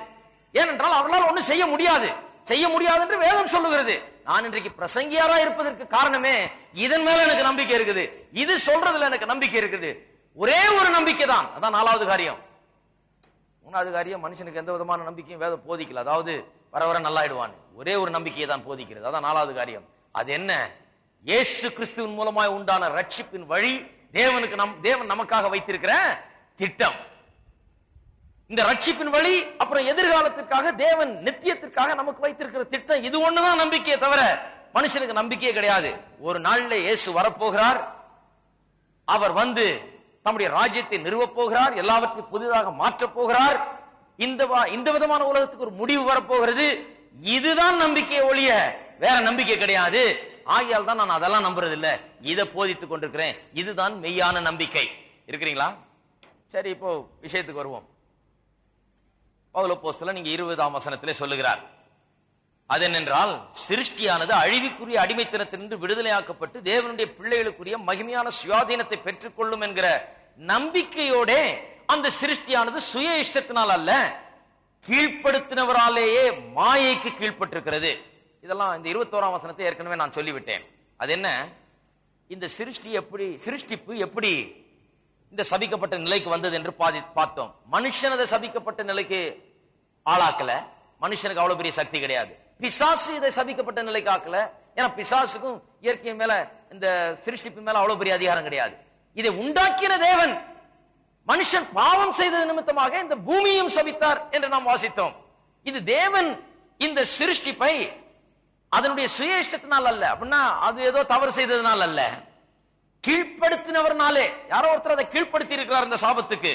ஏனென்றால் அவர்களால் ஒன்றும் செய்ய முடியாது, செய்ய முடியாது என்று வேதம் சொல்லுகிறது. நான் இன்றைக்கு பிரசங்கியாரா இருப்பதற்கு காரணமே இதன் மேல எனக்கு நம்பிக்கை இருக்குது, இது சொல்றதுல எனக்கு நம்பிக்கை இருக்குது. ஒரே ஒரு நம்பிக்கை தான், அதான் 4வது காரியம். 3வது காரியம், மனுஷனுக்கு எந்த விதமான நம்பிக்கையும் வேதம் போதிக்கல, அதாவது வர வர நல்லாயிடுவான்னு. ஒரே ஒரு நம்பிக்கையை தான் போதிக்கிறது, அதான் 4வது காரியம். அது என்ன, இயேசு கிறிஸ்துவின் மூலமாய் உண்டான ரட்சிப்பின் வழி, தேவன் நமக்காக வைத்திருக்கிற திட்டம். இந்த ரட்சிப்பின் வழி, அப்புறம் எதிர்காலத்திற்காக தேவன் நித்தியத்திற்காக நமக்கு வைத்திருக்கிற திட்டம், இது ஒண்ணுதான் நம்பிக்கையை தவிர மனுஷனுக்கு நம்பிக்கையே கிடையாது. ஒரு நாள்ல இயேசு வரப்போகிறார், அவர் வந்து தம்முடைய ராஜ்யத்தை நிறுவப் போகிறார், எல்லாவற்றையும் புதிதாக மாற்றப் போகிறார், இந்த விதமான உலகத்துக்கு ஒரு முடிவு வரப்போகிறது. இதுதான் நம்பிக்கையை ஒழிய வேற நம்பிக்கை கிடையாது. ஆகையால் தான் நான் அதெல்லாம் நம்புறது இல்ல, இதை போதித்துக் கொண்டிருக்கிறேன். இதுதான் மெய்யான நம்பிக்கை. இருக்கிறீங்களா? சரி, இப்போ விஷயத்துக்கு வருவோம். பவுல் அப்போஸ்தலன் நீங்க 20ஆம் வசனத்திலே சொல்லுகிறார், அதென்றால் சிருஷ்டியானது அழிவுக்குரிய அடிமைத்தனத்திலிருந்து விடுதலையாக்கப்பட்டு தேவனுடைய பிள்ளைகளுக்குரிய மகிமையான சுயாதீனத்தை பெற்றுக் கொள்ளும் என்கிற நம்பிக்கையோட அந்த சிருஷ்டியானது சுய இஷ்டத்தினால் அல்ல, கீழ்ப்படுத்தினவராலேயே மாயைக்கு கீழ்ப்பட்டிருக்கிறது. இதெல்லாம் இந்த 21ஆம் வசனத்தை ஏற்கனவே நான் சொல்லிவிட்டேன். அது என்ன, இந்த சிருஷ்டிப்பு எப்படி இந்த சபிக்கப்பட்ட நிலைக்கு வந்தது என்று பார்த்தோம். மனுஷனதை சபிக்கப்பட்ட நிலைக்கு ஆளாக்கல, மனுஷனுக்கு அவ்வளவு பெரிய சக்தி கிடையாது. பிசாசு இதை சபிக்கப்பட்ட நிலைக்கு ஆக்கல, ஏன்னா பிசாசுக்கும் இயற்கை மேல இந்த சிருஷ்டிப்பு மேல அவ்வளவு பெரிய அதிகாரம் கிடையாது. இதை உண்டாக்கின தேவன் மனுஷன் பாவம் செய்தது நிமித்தமாக இந்த பூமியும் சபித்தார் என்று நாம் வாசித்தோம். இது தேவன் இந்த சிருஷ்டிப்பை அதனுடைய சுய இஷ்டத்தினால் அல்ல, அப்படின்னா அது ஏதோ தவறு செய்ததுனால் அல்ல, கீழ்ப்படுத்தினவர்னாலே. யாரோ ஒருத்தர் அதை கீழ்ப்படுத்தி இருக்கிறார் இந்த சாபத்துக்கு,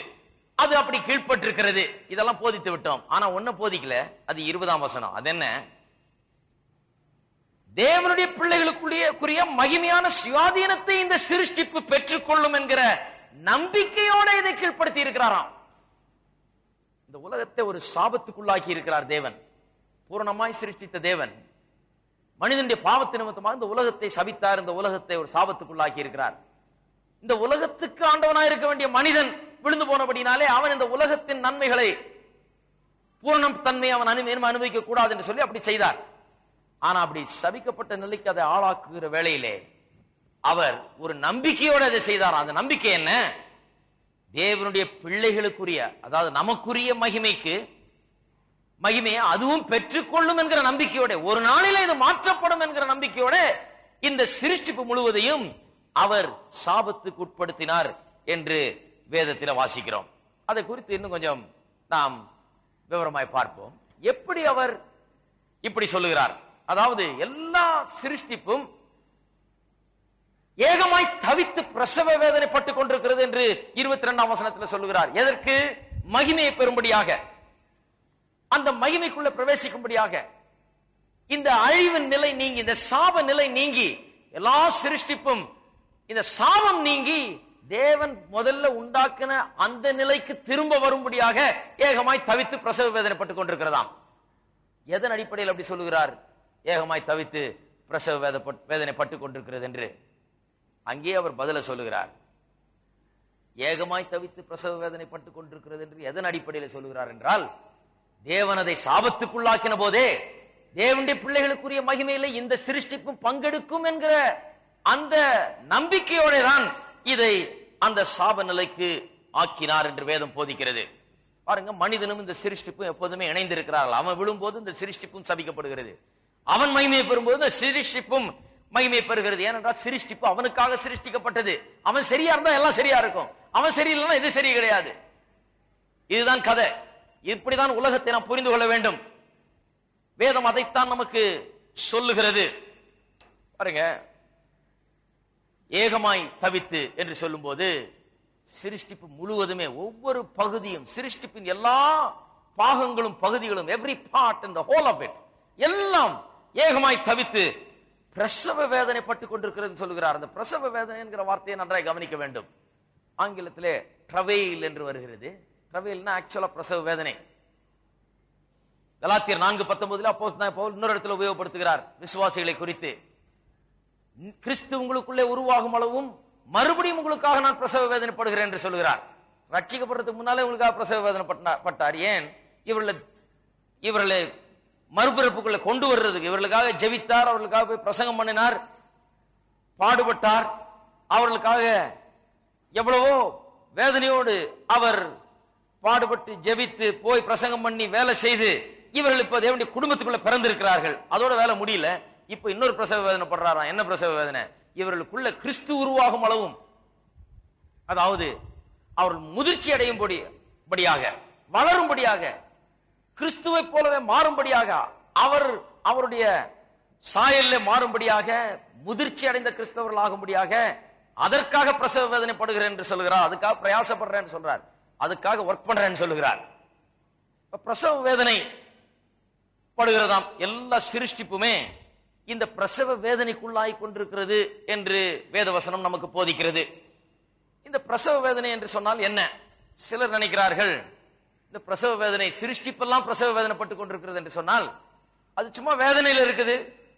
அது அப்படி கீழ்பட்டு இருக்கிறது. இதெல்லாம் போதித்து விட்டோம். ஆனா ஒன்னும் போதிக்கல. அது 20ஆம் வசனம். அது என்ன, தேவனுடைய பிள்ளைகளுக்குரிய மகிமையான சுயாதீனத்தை இந்த சிருஷ்டிப்பு பெற்றுக்கொள்ளும் என்கிற நம்பிக்கையோட இதை கீழ்படுத்தி இருக்கிறாராம். இந்த உலகத்தை ஒரு சாபத்துக்குள்ளாக்கி இருக்கிறார் தேவன். பூரணமாய் சிருஷ்டித்த தேவன் மனிதனுடைய பாவத்து நிமித்தமாக இந்த உலகத்தை சபித்தார். இந்த உலகத்தை ஒரு சாபத்துக்குள்ளாக்கி இருக்கிறார். இந்த உலகத்துக்கு ஆண்டவனாய் இருக்க வேண்டிய மனிதன் விழுந்து போனபடினாலே அவன் இந்த உலகத்தின் நன்மைகளை பூரணம் தன்மை அவன் அனுபவிக்க கூடாது என்று சொல்லி அப்படி செய்தார். ஆனா அப்படி சபிக்கப்பட்ட நிலைக்கு அதை ஆளாக்குகிற வேளையிலே அவர் ஒரு நம்பிக்கையோடு அதை செய்தார். அந்த நம்பிக்கை என்ன, தேவனுடைய பிள்ளைகளுக்குரிய, அதாவது நமக்குரிய மகிமையை அதுவும் பெற்றுக்கொள்ளும் என்கிற நம்பிக்கையோட, ஒரு நாளிலே இது மாற்றப்படும் என்கிற நம்பிக்கையோட இந்த சிருஷ்டிப்பு முழுவதையும் அவர் சாபத்துக்கு உட்படுத்தினார் என்று வேதத்தில் வாசிக்கிறோம். அதை குறித்து இன்னும் கொஞ்சம் நாம் விவரமாய் பார்ப்போம். எப்படி அவர் இப்படி சொல்லுகிறார், அதாவது எல்லா சிருஷ்டிப்பும் ஏகமாய் தவித்து பிரசவ வேதனைப்பட்டுக் கொண்டிருக்கிறது என்று 22ஆம் வசனத்தில் சொல்லுகிறார். எதற்கு, மகிமையை பெறும்படியாக, அந்த மகிமைக்குள்ள பிரவேசிக்கும்படியாக. இந்த அழிவின் நிலை நீங்கி, இந்த சாப நிலை நீங்கி, எல்லா சிருஷ்டிப்பும் இந்த சாபம் நீங்கி தேவன் முதல்ல உண்டாக்கின அந்த நிலைக்கு திரும்ப வரும்படியாக ஏகமாய் தவித்து பிரசவ வேதனைப்பட்டுக் கொண்டிருக்கிறதாம். எதன் அடிப்படையில் அப்படி சொல்லுகிறார், ஏகமாய் தவித்து பிரசவ வேதனைப்பட்டுக் கொண்டிருக்கிறது என்று? அங்கே அவர் பதில சொல்லுகிறார். ஏகமாய் தவித்து பிரசவ வேதனைப்பட்டுக் கொண்டிருக்கிறது என்று எதன் அடிப்படையில் சொல்லுகிறார் என்றால், தேவன் அதை சாபத்துக்குள்ளாக்கின போதே தேவனுடைய பிள்ளைகளுக்குரிய மகிமையில இந்த சிருஷ்டிப்பும் பங்கெடுக்கும் என்கிற அந்த நம்பிக்கையோட தான் இதை அந்த சாப நிலைக்கு ஆக்கினார் என்று வேதம் போதிக்கிறது. பாருங்க, மனிதனும் இந்த சிருஷ்டிப்பும் எப்போதுமே இணைந்திருக்கிறார்கள். அவன் விழும்போது இந்த சிருஷ்டிப்பும் சபிக்கப்படுகிறது, அவன் மகிமையை பெறும்போது இந்த சிருஷ்டிப்பும் மகிமை பெறுகிறது. ஏனென்றால் சிருஷ்டிப்பு அவனுக்காக சிருஷ்டிக்கப்பட்டது. அவன் சரியா இருந்தா எல்லாம் சரியா இருக்கும், அவன் சரியில்லைன்னா இது சரி கிடையாது. இதுதான் கதை. இப்படிதான் உலகத்தை நாம் புரிந்து கொள்ள வேண்டும். வேதம் அதைத்தான் நமக்கு சொல்லுகிறது. பாருங்க, ஏகமாய் தவித்து என்று சொல்லும் போது சிருஷ்டிப்பு முழுவதுமே, ஒவ்வொரு பகுதியும், சிருஷ்டிப்பின் எல்லா பாகங்களும் பகுதிகளும், every part and the whole of it, எல்லாம் ஏகமாய் தவித்து பிரசவ வேதனைப்பட்டுக் கொண்டிருக்கிறது சொல்லுகிறார். அந்த பிரசவ வேதனை என்கிற வார்த்தையை நன்றாய் கவனிக்க வேண்டும். ஆங்கிலத்திலே ட்ரவெயில் என்று வருகிறது. ட்ரவெயில்னா ஆக்சுவலா பிரசவ வேதனை. கலாத்தியர் 4:19 அப்போஸ்தலனாகிய பவுல் இன்னொரு இடத்துல உபயோகப்படுத்துகிறார் விசுவாசிகளை குறித்து. கிறிஸ்து உங்களுக்குள்ளே உருவாகும் அளவும் மறுபடியும் உங்களுக்காக நான் பிரசவ வேதனைப்படுகிறேன் என்று சொல்லுகிறார். ரட்சிக்கப்படுறதுக்கு முன்னாலே உங்களுக்காக பிரசவ வேதனை பட்டார். ஏன்? இவர்களை மறுபிறப்புக்குள்ள கொண்டு வர்றதுக்கு இவர்களுக்காக ஜெபித்தார், அவர்களுக்காக போய் பிரசங்கம் பண்ணினார், பாடுபட்டார், அவர்களுக்காக எவ்வளவோ வேதனையோடு அவர் பாடுபட்டு ஜெபித்து போய் பிரசங்கம் பண்ணி வேலை செய்து இவர்கள் இப்ப தேவனுடைய குடும்பத்துக்குள்ள பிறந்திருக்கிறார்கள். அதோட வேலை முடியல, இப்ப இன்னொரு பிரசவ வேதனை படுறாராம். என்ன பிரசவ வேதனை? இவர்களுக்குள்ள கிறிஸ்து உருவாகும் அளவும், அதாவது அவர்கள் முதிர்ச்சி அடையும்படியாக, வளரும்படியாக, கிறிஸ்துவை போலவே மாறும்படியாக, அவருடைய சாயல்ல மாறும்படியாக, முதிர்ச்சி அடைந்த கிறிஸ்தவர்கள் ஆகும்படியாக, அதற்காக பிரசவ வேதனைப்படுகிறேன் என்று சொல்கிறார். அதுக்காக பிரயாசப்படுறேன்னு சொல்றார், அதுக்காக ஒர்க் பண்றேன்னு சொல்லுகிறார். பிரசவ வேதனை படுகிறதாம். எல்லா சிருஷ்டிப்புமே இந்த பிரசவ வேதனைக்குள்ளாய் கொண்டிருக்கிறது என்று வேதவசனம் நமக்கு போதிக்கிறது. இந்த பிரசவ வேதனை என்று சொன்னால் என்ன? சிலர் நினைக்கிறார்கள், இந்த பிரசவ வேதனை, சிருஷ்டிப்பெல்லாம் பிரசவ வேதனைப்பட்டுக் கொண்டிருக்கிறது என்று சொன்னால் அது சும்மா வேதனையில இருக்குது,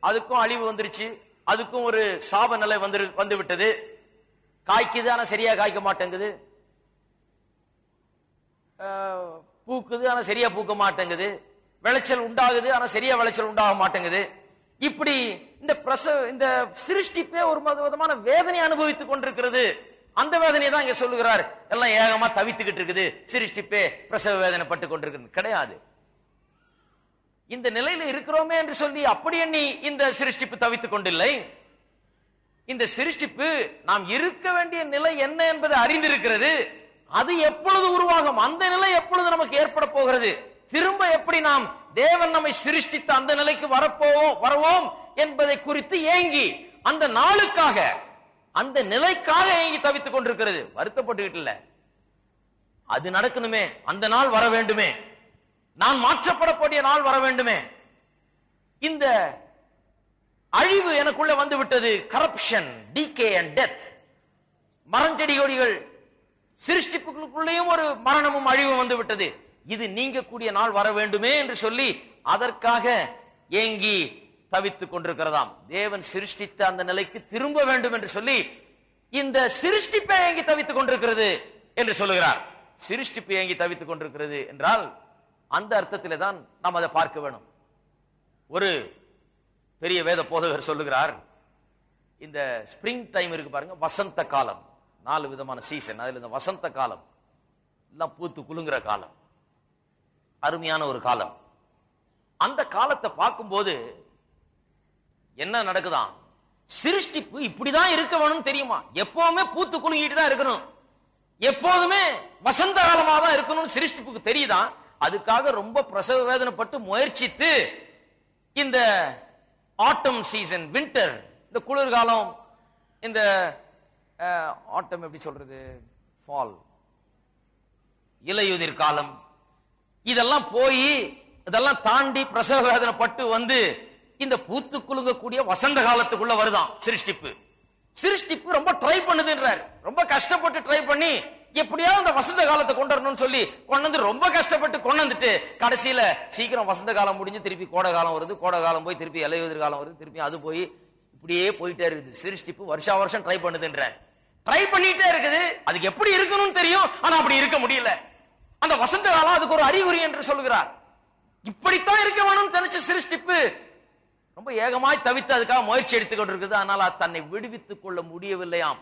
அதுக்கும் அழிவு வந்துருச்சு, அதுக்கும் ஒரு சாப நிலை வந்து விட்டது. காய்க்குது, ஆனா சரியா காய்க்க மாட்டேங்குது. பூக்குது, ஆனா சரியா பூக்க மாட்டேங்குது. விளைச்சல் உண்டாகுது, ஆனா சரியா விளைச்சல் உண்டாக மாட்டேங்குது. இப்படி இந்த சிருஷ்டிப்பே ஒரு விதமான வேதனை அனுபவித்துக் கொண்டிருக்கிறது. அந்த வேதனையை தான் இங்க சொல்லுகிறார். எல்லாம் ஏகமா தவித்துக்கிட்டு இருக்குது, சிருஷ்டிப்பே பிரசவ வேதனை பட்டு கொண்டிருக்கு. கிடையாது. இந்த நிலையில இருக்கிறோமே என்று சொல்லி அப்படி எண்ணி இந்த சிருஷ்டிப்பு தவித்துக் கொண்டில்லை. இந்த சிருஷ்டிப்பு நாம் இருக்க வேண்டிய நிலை என்ன என்பதை அறிந்திருக்கிறது. அது எப்பொழுது உருவாகும், அந்த நிலை எப்பொழுது நமக்கு ஏற்பட போகிறது, திரும்ப எப்படி நாம் தேவன் நம்மை சிருஷ்டித்த அந்த நிலைக்கு வரவோம் என்பதை குறித்து ஏங்கி அந்த நாளுக்காக, அந்த நிலைக்காக ஏங்கி தவித்துக் கொண்டிருக்கிறது. வருத்தப்பட்டுக்கிட்டு இல்ல, அது நடக்கணுமே, அந்த நாள் வர வேண்டுமே, நான் மாற்றப்படக்கூடிய நாள் வர வேண்டுமே. இந்த அழிவு எனக்குள்ள வந்து விட்டது. Corruption, decay and death. மரஞ்செடி கொடிகள் சிருஷ்டிப்புகளுக்குள்ளேயும் ஒரு மரணமும் அழிவும் வந்து விட்டது. இது நீங்கக்கூடிய நாள் வர வேண்டுமே என்று சொல்லி அதற்காக ஏங்கி தவித்துக் கொண்டிருக்கிறதாம். தேவன் சிருஷ்டித்த அந்த நிலைக்கு திரும்ப வேண்டும் என்று சொல்லி இந்த சிருஷ்டிப்பை ஏங்கி தவித்துக் கொண்டிருக்கிறது என்று சொல்லுகிறார். சிருஷ்டிப்பு ஏங்கி தவித்துக் கொண்டிருக்கிறது என்றால் அந்த அர்த்தத்திலே தான் நாம் அதை பார்க்க வேணும். ஒரு பெரிய வேத போதகர் சொல்லுகிறார், இந்த ஸ்பிரிங் டைம் இருக்கு பாருங்க, வசந்த காலம், 4 விதமான சீசன். அதுல இந்த வசந்த காலம் எல்லாம் பூத்து குலுங்குற காலம், அருமையான ஒரு காலம். அந்த காலத்தை பார்க்கும்போது என்ன நடக்குதான், சிருஷ்டிப்பு இப்படிதான் இருக்க வேணும் தெரியுமா, எப்பவுமே பூத்து குலுங்கிட்டு தான் இருக்கணும், எப்போதுமே வசந்த காலமா தான் இருக்கணும்னு சிருஷ்டிப்புக்கு தெரியுதான். அதுக்காக ரொம்ப பிரசவ வேதனைப்பட்டு முயற்சித்து இந்த ஆட்டம் சீசன், வின்டர், இந்த குளிர்காலம், இந்த ஆட்டம் எப்படி சொல்றது, ஃபால், இலையுதிர் காலம், இதெல்லாம் போய் இதெல்லாம் தாண்டி பிரசவ வேதனைப்பட்டு வந்து இந்த பூத்து குலுங்கக்கூடிய வசந்த காலத்துக்குள்ள வருதான் சிருஷ்டிப்பு. சிருஷ்டிப்பு ரொம்ப ட்ரை பண்ணுதுன்றார், ரொம்ப கஷ்டப்பட்டு ட்ரை பண்ணி எப்படியாவது அந்த வசந்த காலத்தை கொண்டு வரணும்னு சொல்லி கொண்டு வந்து ரொம்ப கஷ்டப்பட்டு கொண்டு வந்துட்டு கடைசியில சீக்கிரம் வசந்த காலம் முடிஞ்சு திருப்பி கோடை காலம் வருது, கோடை காலம் போய் திருப்பி இலையுதிர் காலம் வருது, திருப்பி அது போய் இப்படியே போயிட்டே இருக்குது. சிருஷ்டிப்பு வருஷா வருஷம் ட்ரை பண்ணுதுன்ற, ட்ரை பண்ணிட்டே இருக்குது. அதுக்கு எப்படி இருக்கணும்னு தெரியும், ஆனா அப்படி இருக்க முடியல. அந்த வசந்த காலம் அதுக்கு ஒரு அறிகுறி என்று சொல்லுகிறார். இப்படித்தான் இருக்க வேணும்னு நினைச்ச சிருஷ்டிப்பு ரொம்ப ஏகமாய் தவித்து அதுக்காக முயற்சி எடுத்துக் கொண்டிருக்குது. ஆனால் தன்னை விடுவித்துக் கொள்ள முடியவில்லையாம்.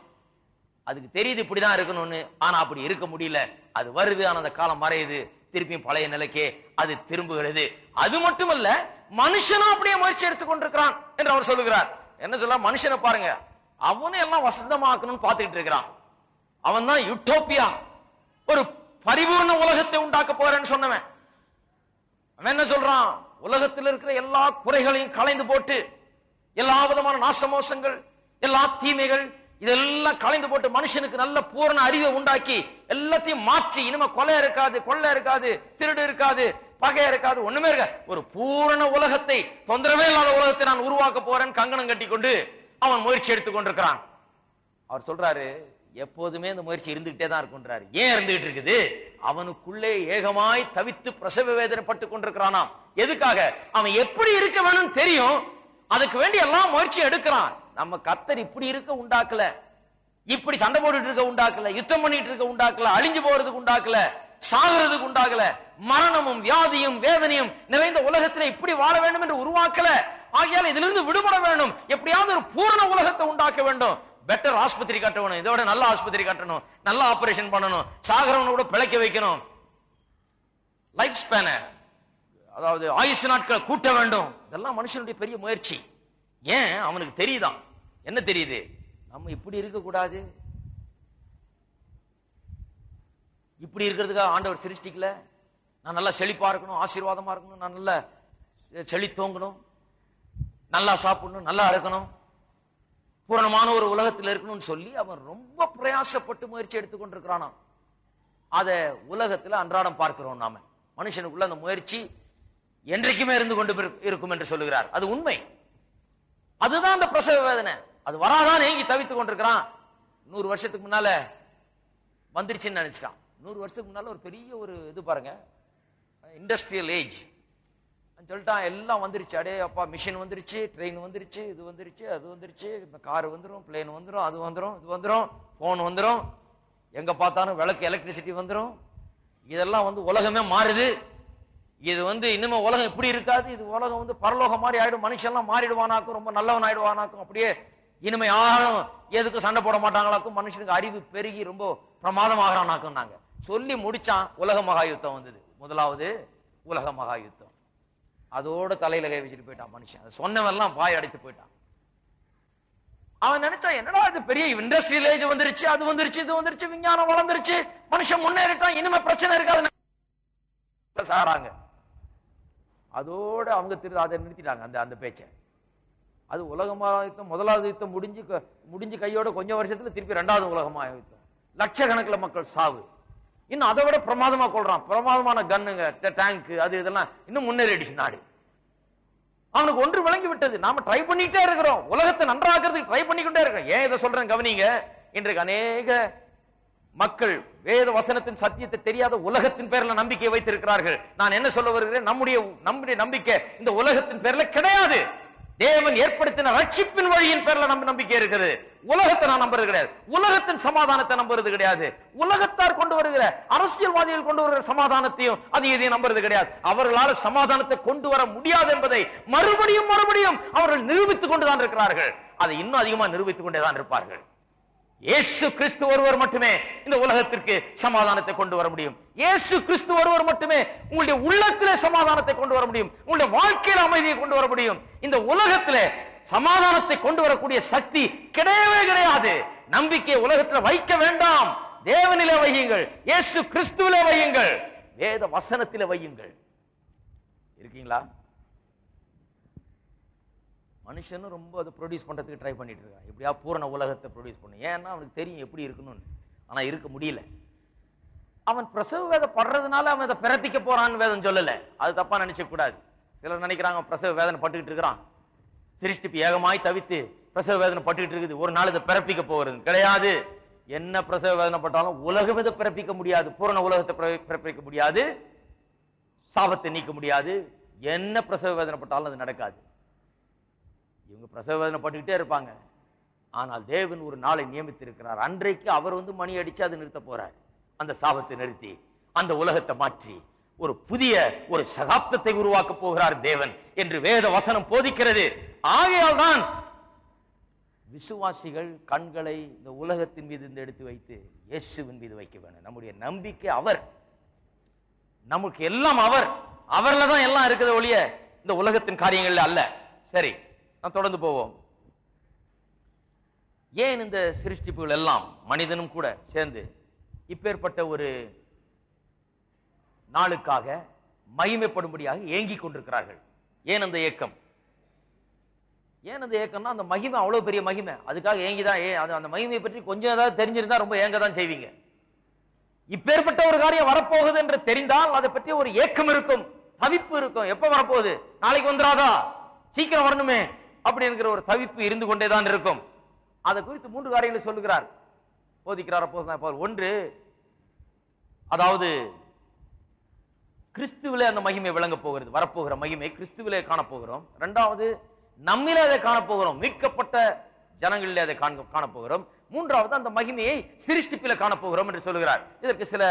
அதுக்கு தெரியுது இப்படிதான் இருக்கணும்னு, ஆனா அப்படி இருக்க முடியல. அது வருது, ஆனா அந்த காலம் மறையுது, திருப்பியும் பழைய நிலைக்கே அது திரும்புகிறது. அது மட்டுமல்ல, மனுஷனும் அப்படியே முயற்சி எடுத்துக் கொண்டிருக்கிறான் என்று அவர் சொல்லுகிறார். என்ன சொல்ல, மனுஷனை பாருங்க, அவனும் எல்லாம் வசந்தமாக்கணும்னு பார்த்துக்கிட்டு இருக்கிறான். அவன் தான் யூட்டோப்பியா, ஒரு பரிபூர்ண உலகத்தை உண்டாக்க போறேன்னு சொன்னவன். அவன் என்ன சொல்றான், உலகத்தில் இருக்கிற எல்லா குறைகளையும் களைந்து போட்டு, எல்லா விதமான நாசமோசங்கள், எல்லா தீமைகள் இதெல்லாம் களைந்து போட்டு மனுஷனுக்கு நல்ல பூரண அறிவை உண்டாக்கி எல்லாத்தையும் மாற்றி, இனிமே கொலை இருக்காது, கொள்ளை இருக்காது, திருடு இருக்காது, பகை இருக்காது, ஒண்ணுமே இருக்காது, ஒரு பூரண உலகத்தை, தொந்தரவே இல்லாத உலகத்தை நான் உருவாக்க போறேன் கங்கணம் கட்டி கொண்டு அவன் முயற்சி எடுத்துக் கொண்டிருக்கிறான். அவர் சொல்றாரு, எப்போதுமே இந்த முயற்சி இருந்துகிட்டே தான் இருக்குன்றாரு. ஏன் இருந்துகிட்டு இருக்குது, அவனுக்குள்ளே ஏகமாய் தவித்து பிரசவ வேதனைப்பட்டு கொண்டிருக்கிறானாம். எதுக்காக, அவன் எப்படி இருக்க வேணும்னு தெரியும், அதுக்கு வேண்டி எல்லாம் முயற்சி எடுக்கிறான். நம்ம கர்த்தர் இப்படி இருக்க உண்டாக்கல, இப்படி சண்டை போட்டுட்டு இருக்க உண்டாக்கல, யுத்தம் பண்ணிட்டு இருக்க உண்டாக்கல, அழிஞ்சு போறதுக்கு உண்டாக்கல, சாகிறதுக்கு உண்டாக்கல, மரணமும் வியாதியும் வேதனையும் நிறைந்த உலகத்திலே இப்படி வாழ வேண்டும் என்று உருவாக்கல. ஆகையால் இதிலிருந்து விடுபட வேண்டும், எப்படியாவது ஒரு பூரண உலகத்தை உண்டாக்க வேண்டும். பெட்டர் ஆஸ்பத்திரி கட்டணும், இதோட நல்ல ஆஸ்பத்திரி கட்டணும், நல்ல ஆபரேஷன் பண்ணணும், சாகரவனை கூட பிழைக்க வைக்கணும், லைஃப் ஸ்பேன, அதாவது ஆயுசு நாட்களை கூட்ட வேண்டும். இதெல்லாம் மனுஷனுடைய பெரிய முயற்சி. ஏன், அவனுக்கு தெரியுதான், என்ன தெரியுது, நம்ம இப்படி இருக்க கூடாது, இப்படி இருக்கிறதுக்காக ஆண்டவர் சிருஷ்டிக்கல. நான் நல்லா செழிப்பா இருக்கணும், ஆசீர்வாதமா இருக்கணும், நான் நல்லா செழித்தோங்கணும், நல்லா சாப்பிடணும், நல்லா இருக்கணும், பூரணமான ஒரு உலகத்தில் இருக்கணும்னு சொல்லி அவன் ரொம்ப பிரயாசப்பட்டு முயற்சி எடுத்துக்கொண்டிருக்கிறானா. அதை உலகத்துல அன்றாடம் பார்க்கிறோம் நாம. மனுஷனுக்குள்ள அந்த முயற்சி என்றைக்குமே இருந்து கொண்டு இருக்கும் என்று சொல்லுகிறார். அது உண்மை. அதுதான் அந்த பிரசவ வேதனை. அது வராதான் ஏங்கி தவித்துக் கொண்டிருக்கிறான். 100 வருஷத்துக்கு முன்னால வந்துருச்சுன்னு நினைச்சிட்டான். 100 வருஷத்துக்கு முன்னால ஒரு பெரிய ஒரு இது பாருங்க, இண்டஸ்ட்ரியல் ஏஜ், சொல்லிட்டான், எல்லாம் வந்துருச்சு. அடே அப்பா, மிஷின் வந்துருச்சு, ட்ரெயின் வந்துருச்சு, இது வந்துருச்சு, அது வந்துருச்சு, கார் வந்துடும், பிளேன் வந்துடும், அது வந்துடும், இது வந்துடும், போன் வந்துடும், எங்க பார்த்தாலும் விளக்கு, எலக்ட்ரிசிட்டி வந்துடும். இதெல்லாம் உலகமே மாறுது. இது இனிமே உலகம் இப்படி இருக்காது. இது உலகம் பரலோகம் மாதிரி ஆயிடும். மனுஷன்லாம் மாறிடுவானாக்கும், ரொம்ப நல்லவன் ஆயிடுவானாக்கும். அப்படியே இனிமே யாரும் எதுக்கு சண்டை போட மாட்டாங்களாக்கும். மனுஷனுக்கு அறிவு பெருகி ரொம்ப பிரமாதமாகறானாக்கும். நாங்க சொல்லி முடிச்சான். உலக மகா யுத்தம் வந்தது. முதலாவது உலக மகா யுத்தம். அதோட தலையில கை வச்சுட்டு போயிட்டான் மனுஷன். அதை சொன்னவெல்லாம் பாய் அடைத்து போயிட்டான். அவன் நினைச்சான், என்னடா இது பெரிய இண்டஸ்ட்ரியல் ஏஜ் வந்துருச்சு, அது வந்துருச்சு, இது வந்துருச்சு, விஞ்ஞானம் வளர்ந்துருச்சு, மனுஷன் முன்னேறிட்டான், இனிமே பிரச்சனை இருக்காது சாராங்க. அதோட அவங்க அதை நிறுத்திட்டாங்க அந்த பேச்சை. அது உலக மகா யுத்தம் முதலாவது யுத்தம் முடிஞ்சு கையோட கொஞ்சம் வருஷத்துல திருப்பி ரெண்டாவது உலக மகா யுத்தம். லட்சக்கணக்கில் மக்கள் சாவு. இன்னும் அதை விட பிரமாதமா கொள்றான். பிரமாதமான கன்னுங்க, டேங்க், அது இதெல்லாம் இன்னும் முன்னேறிடுச்சு நாடு. அவனுக்கு ஒன்று விளங்கி விட்டது, நாம ட்ரை பண்ணிட்டே இருக்கிறோம், உலகத்தை நன்றாக்கிறதுக்கு ட்ரை பண்ணிக்கிட்டே இருக்கிறோம். ஏன் இதை சொல்றேன் கவனிங்க. இன்றைக்கு அநேக மக்கள் வேத வசனத்தின் சத்தியத்தை தெரியாத உலகத்தின் பேர்ல நம்பிக்கை வைத்திருக்கிறார்கள். நான் என்ன சொல்ல வருகிறேன், நம்முடைய நம்பிக்கை இந்த உலகத்தின் பேர்ல கிடையாது. தேவன் ஏற்படுத்தின ரட்சிப்பின் வழியின் பேர்ல நம்ம நம்பிக்கை இருக்குது. உலகத்தை நான் நம்புறது கிடையாது. உலகத்தின் சமாதானத்தை நம்புறது கிடையாது. உலகத்தார் கொண்டு வருகிற, அரசியல்வாதிகள் கொண்டு வருகிற சமாதானத்தையும் இதையும் நம்புறது கிடையாது. அவர்களால் சமாதானத்தை கொண்டு வர முடியாது என்பதை மறுபடியும் அவர்கள் நிரூபித்துக் கொண்டுதான் இருக்கிறார்கள். அதை இன்னும் அதிகமா நிரூபித்துக் கொண்டேதான் இருப்பார்கள். இயேசு கிறிஸ்து ஒருவர் மட்டுமே இந்த உலகத்திற்கு சமாதானத்தை கொண்டு வர முடியும். இயேசு கிறிஸ்து ஒருவர் மட்டுமே உங்களுடைய உள்ளத்திலே சமாதானத்தை கொண்டு வர முடியும். உங்களுடைய வாழ்க்கையில அமைதியை கொண்டு வர முடியும். இந்த உலகத்திலே சமாதானத்தை கொண்டு வரக்கூடிய சக்தி கிடையவே கிடையாது. நம்பிக்கை உலகத்தில் வைக்க வேண்டாம். தேவனிலே வையுங்கள், இயேசு கிறிஸ்துவிலே வையுங்கள், வேத வசனத்திலே வையுங்கள். இருக்கீங்களா? மனுஷனும் ரொம்ப அதை ப்ரொடியூஸ் பண்றதுக்கு ட்ரை பண்ணிட்டு இருக்கான். எப்படியா பூரண உலகத்தை ப்ரொடியூஸ் பண்ணு. ஏன்னா அவனுக்கு தெரியும் எப்படி இருக்கணும்னு. ஆனா இருக்க முடியல. அவன் பிரசவ வேதனை படுறதுனால அவன் அதை பிறப்பிக்க போறான்னு வேதம் சொல்லல. அது தப்பா நினைச்ச கூடாது. சிலர் நினைக்கிறாங்க பிரசவ வேதனை பட்டுக்கிட்டு இருக்கிறான், சிருஷ்டிப்பு ஏகமாய் தவித்து பிரசவ வேதனை பட்டுக்கிட்டு இருக்குது, ஒரு நாள் இதை பிறப்பிக்க போகிறது கிடையாது. என்ன பிரசவ வேதனை பட்டாலும் உலகம் இதை பிறப்பிக்க முடியாது. பூரண உலகத்தை பிறப்பிக்க முடியாது. சாபத்தை நீக்க முடியாது. என்ன பிரசவ வேதனை பட்டாலும் அது நடக்காது. இவங்க பிரசவ வேதனை பட்டுக்கிட்டே இருப்பாங்க. ஆனால் தேவன் ஒரு நாளை நியமித்திருக்கிறார். அன்றைக்கு அவர் மணி அடிச்சு அதை நிறுத்த போறார். அந்த சாபத்தை நிறுத்தி அந்த உலகத்தை மாற்றி ஒரு புதிய ஒரு சகாப்தத்தை உருவாக்க போகிறார் தேவன் என்று வேத வசனம் போதிக்கிறது. ஆகையால் தான் விசுவாசிகள் கண்களை இந்த உலகத்தின் மீது எடுத்து வைத்து இயேசுவின் மீது வைக்க வேண்டும். நம்முடைய நம்பிக்கை அவர், நமக்கு எல்லாம் அவர்ல தான் எல்லாம் இருக்கிறது ஒழிய இந்த உலகத்தின் காரியங்கள்ல அல்ல. சரி, நான் தொடர்ந்து போவோம். ஏன் இந்த சிருஷ்டிப்புகள் எல்லாம் மனிதனும் கூட சேர்ந்து இப்பேற்பட்ட ஒரு நாளுக்காக மகிமைப்படும்படியாக ஏங்கிக் கொண்டிருக்கிறார்கள்? ஏன் அந்த ஏக்கம்? ஏன் அந்த ஏக்கம்னா அந்த மகிமை அவ்வளவு பெரிய மகிமை, அதுக்காக ஏங்கிதான். அந்த மகிமையை பற்றி கொஞ்சம் ஏதாவது தெரிஞ்சிருந்தா ரொம்ப ஏங்க தான் செய்வீங்க. இப்பேற்பட்ட ஒரு காரியம் வரப்போகுது என்று தெரிந்தால் அதை பற்றி ஒரு ஏக்கம் இருக்கும், தவிப்பு இருக்கும். எப்ப வரப்போகுது, நாளைக்கு வந்துடாதா, சீக்கிரம் வரணுமே அப்படி என்கிற ஒரு தவிப்பு இருந்து கொண்டேதான் இருக்கும். அதை குறித்து 3 காரியங்களை சொல்லுகிறார், போதிக்கிறார் அப்போஸ்தலன். ஒன்று, அதாவது கிறிஸ்துவிலே அந்த மகிமை விளங்க போகிறது. வரப்போகிற மகிமை கிறிஸ்துவிலே காணப்போகிறோம். இரண்டாவது, நம்மிலே அதை காணப்போகிறோம், மீட்கப்பட்ட ஜனங்களிலே அதை காணப்போகிறோம். மூன்றாவது, அந்த மகிமையை சிருஷ்டிப்பிலே காணப்போகிறோம் என்று சொல்லுகிறார். இதற்கு சில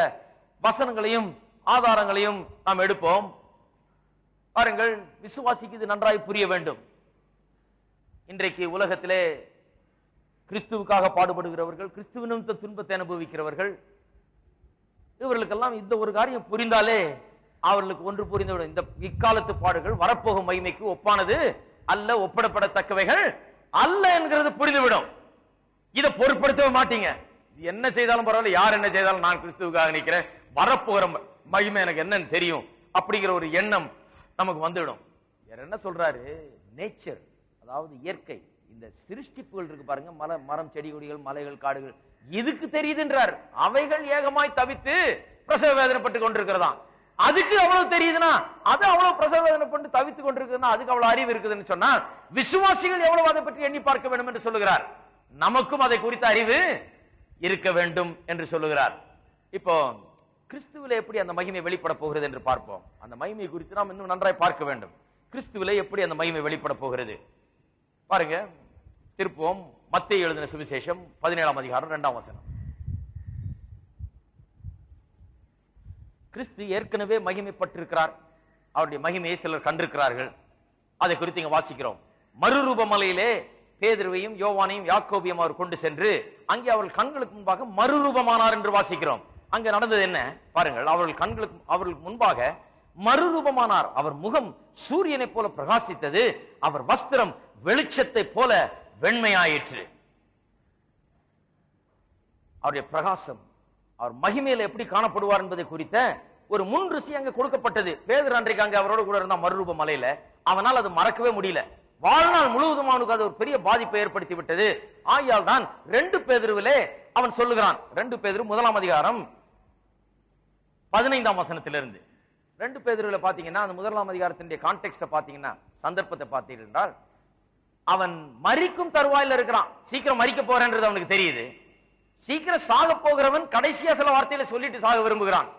வசனங்களையும் ஆதாரங்களையும் நாம் எடுப்போம். பாருங்கள், விசுவாசிக்கு இது நன்றாய் புரிய வேண்டும். இன்றைக்கு உலகத்திலே கிறிஸ்துவுக்காக பாடுபடுகிறவர்கள், கிறிஸ்துவின் துன்பத்தை அனுபவிக்கிறவர்கள், இவர்களுக்கெல்லாம் இந்த ஒரு காரியம் புரிந்தாலே அவர்களுக்கு ஒன்று புரிந்துவிடும். இந்த இக்காலத்து பாடுகள் வரப்போகும் மகிமைக்கு ஒப்பானது அல்ல, ஒப்பிடப்படத்தக்கவைகள் அல்ல என்கிறது புரிந்துவிடும். இதை பொருட்படுத்தவே மாட்டீங்க. என்ன செய்தாலும் பரவாயில்ல, யார் என்ன செய்தாலும் நான் கிறிஸ்துவுக்காக நிற்கிறேன், வரப்போகிற மகிமை எனக்கு என்னன்னு தெரியும் அப்படிங்கிற ஒரு எண்ணம் நமக்கு வந்துவிடும். வேற என்ன சொல்றாரு, நேச்சர், அதாவது இயற்கை, இந்த சிருஷ்டிப்புகள் இருக்கு பாருங்க, மரம் செடி கொடிகள் மலைகள் காடுகள், இதுக்கு தெரியுதுன்றார். அவைகள் ஏகமாய் தவித்து பிரசவ வேதனைப்பட்டு கொண்டிருக்கிறதா. அதுக்கு அவ்வளவு தெரியுதுன்னா, அது அவ்வளவு பிரசவ வேதனைப்பட்டு தவித்துக் கொண்டிருக்குதுன்னா அதுக்கு அவ்வளவு அறிவு இருக்குதுன்னு சொன்னா, விசுவாசிகள் எவ்வளவு அதை பற்றி எண்ணி பார்க்க வேண்டும் என்று சொல்லுகிறார். நமக்கும் அதை குறித்த அறிவு இருக்க வேண்டும் என்று சொல்லுகிறார். இப்போ கிறிஸ்துவிலே எப்படி அந்த மகிமை வெளிப்பட போகிறது என்று பார்ப்போம். அந்த மகிமை குறித்து நாம் இன்னும் நன்றாய் பார்க்க வேண்டும். கிறிஸ்துவிலே எப்படி அந்த மகிமை வெளிப்பட போகிறது பாருங்க. திருப்போம் மத்தேயு எழுதின சுவிசேஷம் 17ஆம் அதிகாரம் 2ஆம் வசனம். கிறிஸ்து ஏற்கனவே மகிமைப்பட்டிருக்கிறார். அவருடைய மகிமையை சிலர் கண்டிருக்கிறார்கள். அதை குறித்து இங்க வாசிக்கிறோம். மறுரூப மலையிலே பேதுருவையும் யோவானையும் யாக்கோபையும் அவர் கொண்டு சென்று அங்கே அவர்கள் கண்களுக்கு முன்பாக மறுரூபமானார் என்று வாசிக்கிறோம். அங்க நடந்தது என்ன பாருங்கள். அவர்களுக்கு முன்பாக மறுரூபமானார். அவர் முகம் சூரியனை போல பிரகாசித்தது. அவர் வஸ்திரம் வெளிச்சத்தை போல வெண்மையாயிற்று. அவருடைய பிரகாசம், அவர் மகிமையில எப்படி காணப்படுவார் என்பதை குறித்த ஒரு முன் ருசி அங்க கொடுக்கப்பட்டது. பேதுரு அன்றைக்கு அங்க அவரோடு கூட இருந்தா மறுரூப மலையில. அவனால் அது மறக்கவே முடியல. வாழ்நாள் முழுவதும் அவனுக்கு அது ஒரு பெரிய பாதிப்பை ஏற்படுத்தி விட்டது. ஆகையால் தான் 2 பேதுருவிலே அவன் சொல்லுகிறான். 2 பேதுரு 1ஆம் அதிகாரம் 15ஆம் வசனத்திலிருந்து 2 பேதுருவில பாத்தீங்கன்னா அந்த 1ஆம் அதிகாரத்தினுடைய கான்டெக்ஸ்ட பாத்தீங்கன்னா, சந்தர்ப்பத்தை பார்த்தீர்கள் என்றால், அவன் மரிக்கும் தருவாயில இருக்கிறான். சீக்கிரம் மரிக்க போறேன்றது அவனுக்கு தெரியுது. சீக்கிரம் சாக போகிறவன் கடைசியா சில வார்த்தையில சொல்லிட்டு சாக விரும்புகிறான்.